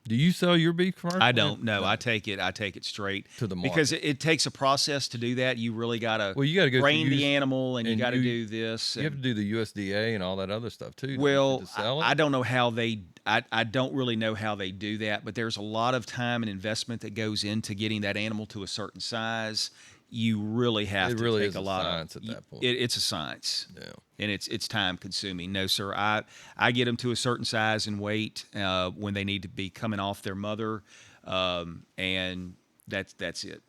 Do you sell your beef commercially? I don't. No, I take it straight to the market because it takes a process to do that. You really got to go brain the animal, and you got to do this. You have to do the USDA and all that other stuff too. Well, to sell it? I don't know how they. I don't really know how they do that, but there's a lot of time and investment that goes into getting that animal to a certain size. You really have to really take is a lot science of at that point. It's a science, yeah, and it's time consuming. No, sir, I get them to a certain size and weight when they need to be coming off their mother, and that's it.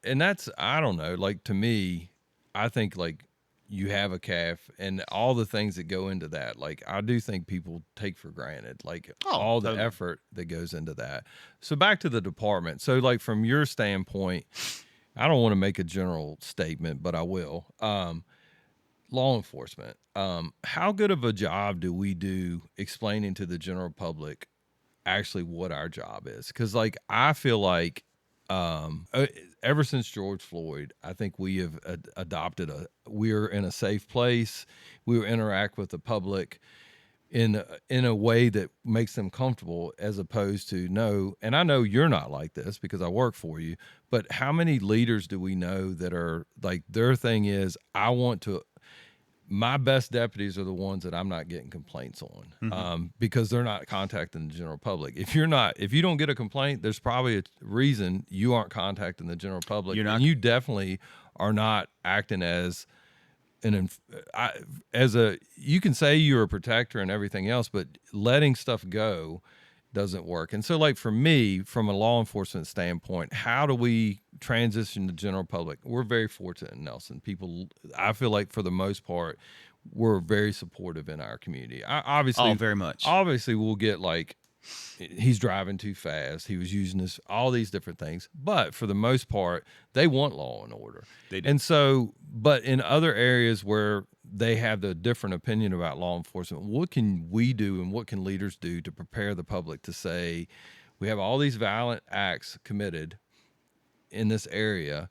And that's, I don't know. Like, to me, I think like you have a calf and all the things that go into that. Like, I do think people take for granted like all the effort that goes into that. So back to the department. So like from your standpoint, I don't want to make a general statement, but I will. Law enforcement. How good of a job do we do explaining to the general public actually what our job is? Because like I feel like ever since George Floyd, I think we have adopted we're in a safe place. We interact with the public in a way that makes them comfortable, as opposed to no. And I know you're not like this because I work for you, but how many leaders do we know that are like, their thing is, my best deputies are the ones that I'm not getting complaints on, because they're not contacting the general public. If you don't get a complaint, there's probably a reason you aren't contacting the general public. And you definitely are not acting as you can say you're a protector and everything else, but letting stuff go doesn't work. And so like for me, from a law enforcement standpoint, how do we transition the general public? We're very fortunate in Nelson. People, I feel like for the most part, we're very supportive in our community. Obviously, very much. Obviously, we'll get like, he's driving too fast, he was using this, all these different things. But for the most part, they want law and order. They do. And so, but in other areas where they have the different opinion about law enforcement, what can we do and what can leaders do to prepare the public to say, we have all these violent acts committed in this area.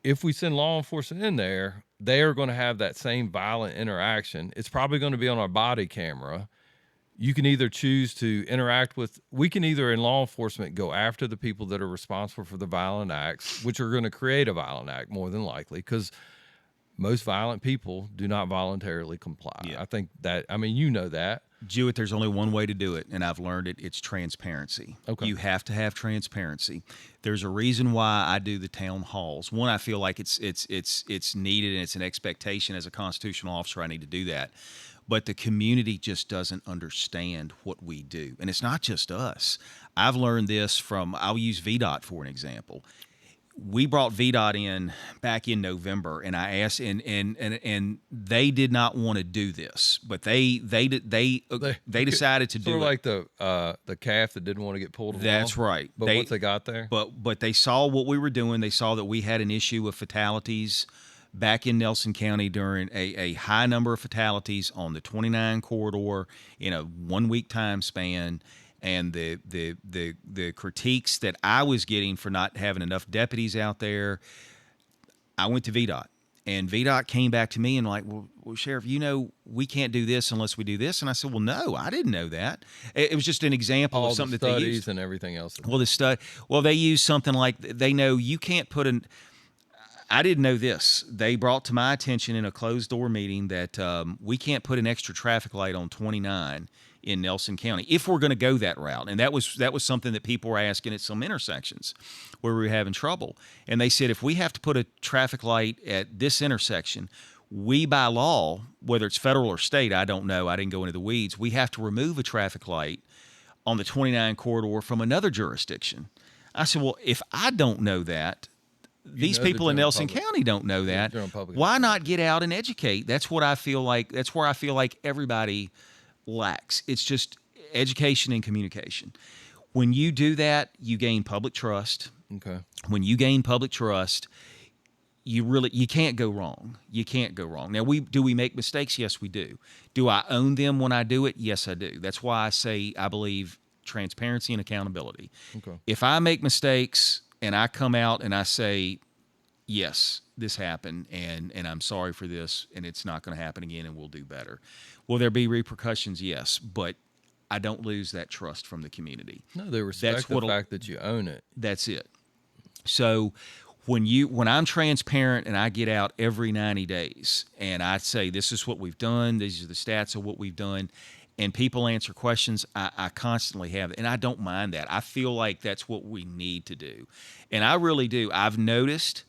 If we send law enforcement in there, they are going to have that same violent interaction. It's probably going to be on our body camera. You can either choose to interact with, we can either in law enforcement go after the people that are responsible for the violent acts, which are going to create a violent act more than likely, because most violent people do not voluntarily comply. Yeah. I think that, I mean, you know that. Jewett, there's only one way to do it, and I've learned it. It's transparency. Okay. You have to have transparency. There's a reason why I do the town halls. One, I feel like it's needed, and it's an expectation as a constitutional officer. I need to do that. But the community just doesn't understand what we do. And it's not just us. I've learned this I'll use VDOT for an example. We brought VDOT in back in November, and I asked, and they did not want to do this, but they decided to do it. Sort of like the calf that didn't want to get pulled along. That's right. But once they got there, but they saw what we were doing. They saw that we had an issue of fatalities back in Nelson County during a high number of fatalities on the 29 corridor in a 1 week time span. And the critiques that I was getting for not having enough deputies out there, I went to VDOT. And VDOT came back to me and like, well, Sheriff, we can't do this unless we do this. And I said, well, no, I didn't know that. It was just an example all of something the that studies they used. and everything else. Well, they use something like, they know you can't put I didn't know this. They brought to my attention in a closed door meeting that we can't put an extra traffic light on 29 in Nelson County if we're going to go that route. And that was something that people were asking at some intersections where we were having trouble. And they said, if we have to put a traffic light at this intersection, we by law, whether it's federal or state, I don't know, I didn't go into the weeds, we have to remove a traffic light on the 29 corridor from another jurisdiction. I said, well, if I don't know that, these people in Nelson County don't know that. Why not get out and educate? That's what I feel like. That's where I feel like everybody lacks. It's just education and communication. When you do that, you gain public trust. Okay. When you gain public trust, you can't go wrong. You can't go wrong. Now, we make mistakes? Yes, we do. Do I own them when I do it? Yes, I do. That's why I say I believe transparency and accountability. Okay. If I make mistakes and I come out and I say, yes, this happened, and I'm sorry for this, and it's not going to happen again, and we'll do better. Will there be repercussions? Yes, but I don't lose that trust from the community. No, they respect the fact that you own it. That's it. So when I'm transparent and I get out every 90 days and I say, this is what we've done, these are the stats of what we've done, and people answer questions, I constantly have it. And I don't mind that. I feel like that's what we need to do. And I really do. I've noticed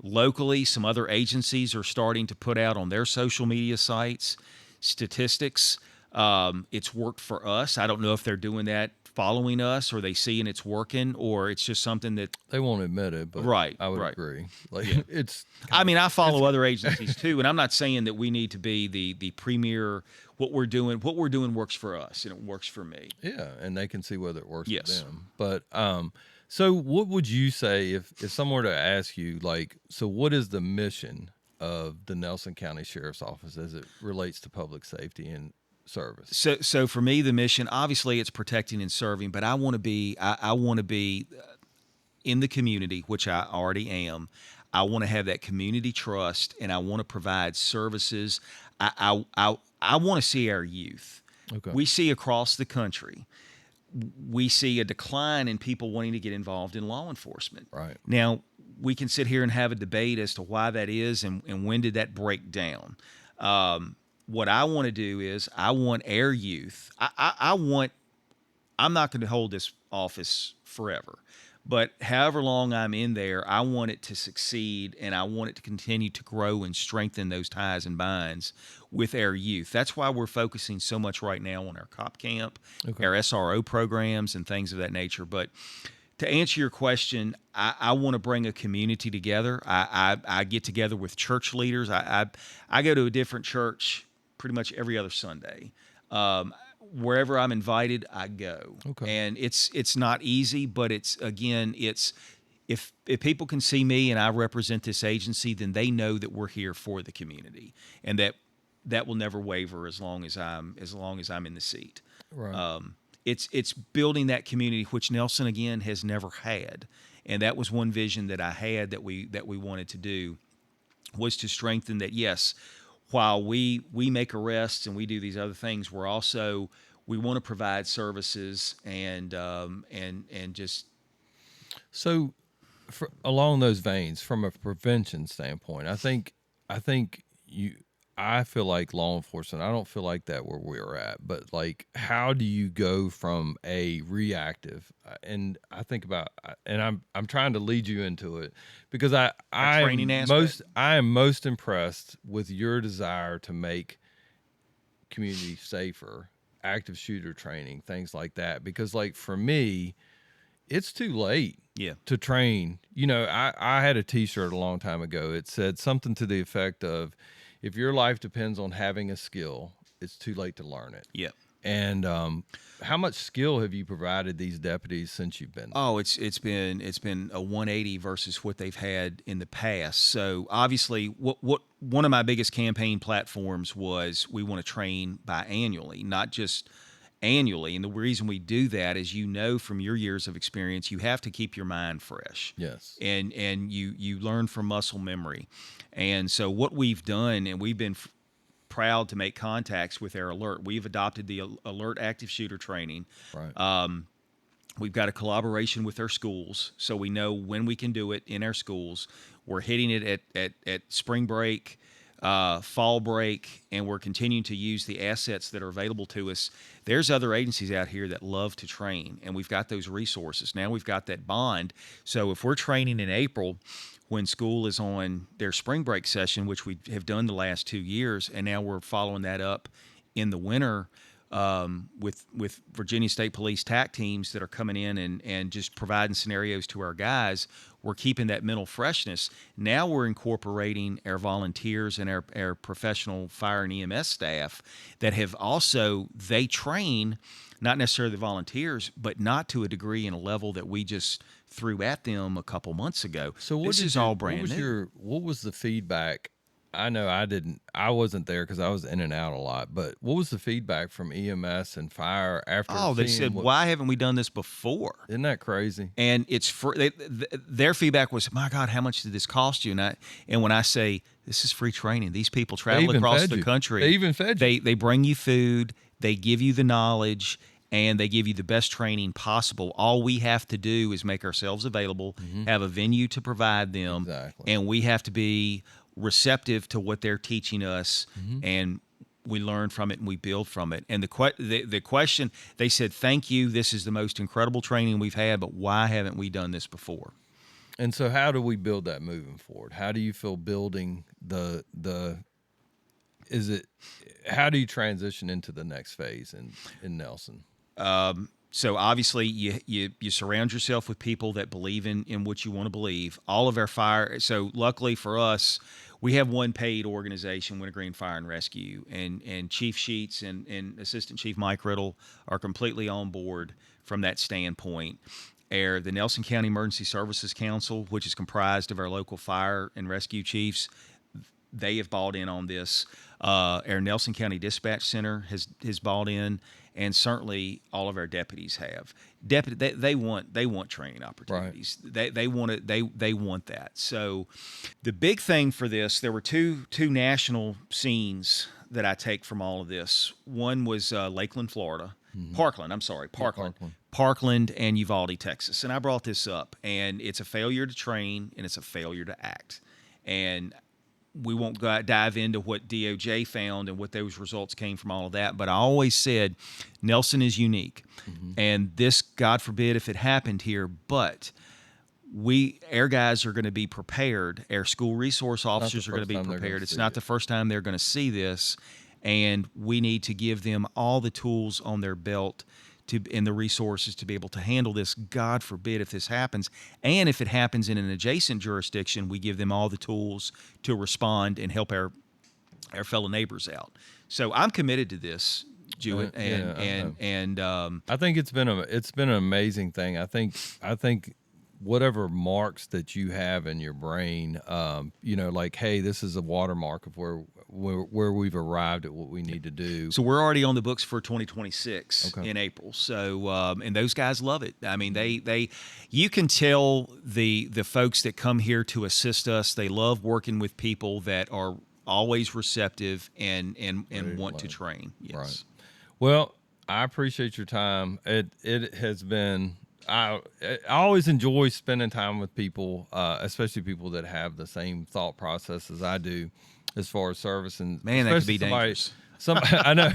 locally some other agencies are starting to put out on their social media sites statistics. It's worked for us. I don't know if they're doing that following us, or they seeing it's working, or it's just something that They won't admit it, but Right, I would right. agree. Like it's I mean, I follow other agencies too, and I'm not saying that we need to be the premier. What we're doing works for us, and it works for me. yeah, and they can see whether it works Yes. for them. But so what would you say if someone were to ask you, like, so what is the mission of the Nelson County Sheriff's Office as it relates to public safety and service? So for me, the mission, obviously, it's protecting and serving, but I want to be in the community, which I already am. I want to have that community trust, and I want to provide services. I want to see our youth. Okay. We see across the country, we see a decline in people wanting to get involved in law enforcement. Right. Now, we can sit here and have a debate as to why that is and when did that break down. What I want to do is I want our youth. I'm not going to hold this office forever, but however long I'm in there, I want it to succeed, and I want it to continue to grow and strengthen those ties and binds with our youth. That's why we're focusing so much right now on our cop camp, our SRO programs, and things of that nature. But to answer your question, I want to bring a community together. I get together with church leaders. I go to a different church pretty much every other Sunday. Wherever I'm invited, I go. Okay. And it's not easy, but it's if people can see me and I represent this agency, then they know that we're here for the community, and that will never waver as long as I'm in the seat. Right. It's building that community, which Nelson again has never had, and that was one vision that I had that we wanted to do, was to strengthen that. Yes, while we make arrests and we do these other things, we want to provide services and just. So, along those veins, from a prevention standpoint, I feel like law enforcement, I don't feel like that where we're at, but like, how do you go from a reactive, and I think about, and I'm trying to lead you into it because I am most impressed with your desire to make community safer, active shooter training, things like that, because like for me, it's too late to train. You know, I had a t-shirt a long time ago. It said something to the effect of, if your life depends on having a skill, it's too late to learn it. Yeah. And how much skill have you provided these deputies since you've been there? Oh, it's been a 180 versus what they've had in the past. So obviously, what one of my biggest campaign platforms was we want to train biannually, not just annually. And the reason we do that is, you know, from your years of experience, you have to keep your mind fresh. Yes. And you learn from muscle memory. And so what we've done, and we've been proud to make contacts with our alert. We've adopted the alert active shooter training. Right. We've got a collaboration with our schools, so we know when we can do it in our schools. We're hitting it at spring break, fall break, and we're continuing to use the assets that are available to us. There's other agencies out here that love to train, and we've got those resources. Now we've got that bond. So if we're training in April, when school is on their spring break session, which we have done the last 2 years, and now we're following that up in the winter with Virginia State Police TAC teams that are coming in and just providing scenarios to our guys, we're keeping that mental freshness. Now we're incorporating our volunteers and our professional fire and EMS staff that have also, they train, not necessarily the volunteers, but not to a degree and a level that we just threw at them a couple months ago. So this is all brand new. What was the feedback? I know I wasn't there because I was in and out a lot, but what was the feedback from EMS and fire after? Oh, they said, why haven't we done this before? Isn't that crazy? And it's free. Their feedback was, my God, how much did this cost you? And when I say, this is free training, these people travel across the country. They even fed you. They bring you food, they give you the knowledge, and they give you the best training possible. All we have to do is make ourselves available, have a venue to provide them, and we have to be receptive to what they're teaching us, and we learn from it and we build from it. And the question, they said, thank you, this is the most incredible training we've had, but why haven't we done this before? And so how do we build that moving forward? How do you feel building how do you transition into the next phase in Nelson? So obviously you surround yourself with people that believe in what you want to believe. All of our fire. So luckily for us, we have one paid organization, Wintergreen Fire and Rescue, and Chief Sheets and Assistant Chief Mike Riddle are completely on board from that standpoint. The Nelson County Emergency Services Council, which is comprised of our local fire and rescue chiefs, they have bought in on this. Our Nelson County Dispatch Center has bought in, and certainly all of our deputies have. They want training opportunities. Right. They want it. They want that. So the big thing for this, there were two national scenes that I take from all of this. One was Lakeland, Florida. Parkland and Uvalde, Texas. And I brought this up, and it's a failure to train and it's a failure to act. And we won't dive into what DOJ found and what those results came from, all of that. But I always said Nelson is unique. And this, God forbid if it happened here, but our guys are going to be prepared. Our school resource officers are going to be prepared. It's not the first time they're going to see this. And we need to give them all the tools on their belt and the resources to be able to handle this. God forbid if this happens. And if it happens in an adjacent jurisdiction, we give them all the tools to respond and help our fellow neighbors out. So I'm committed to this, Jewett, and I think it's been an amazing thing. I think whatever marks that you have in your brain, like, hey, this is a watermark of where we've arrived at what we need to do. So we're already on the books for 2026 in April. So and those guys love it. I mean, you can tell the folks that come here to assist us, they love working with people that are always receptive and want to train. Yes. Right. Well, I appreciate your time. It has been. I always enjoy spending time with people, especially people that have the same thought process as I do, as far as service. And man, that could be dangerous. I know,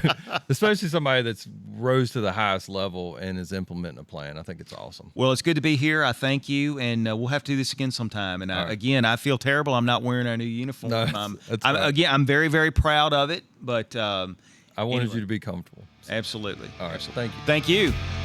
especially somebody that's rose to the highest level and is implementing a plan. I think it's awesome. Well, it's good to be here. I thank you, and we'll have to do this again sometime. And again, I feel terrible. I'm not wearing our new uniform. No, again, I'm very, very proud of it. But I wanted you to be comfortable. Absolutely. All right. Absolutely. Thank you. Thank you.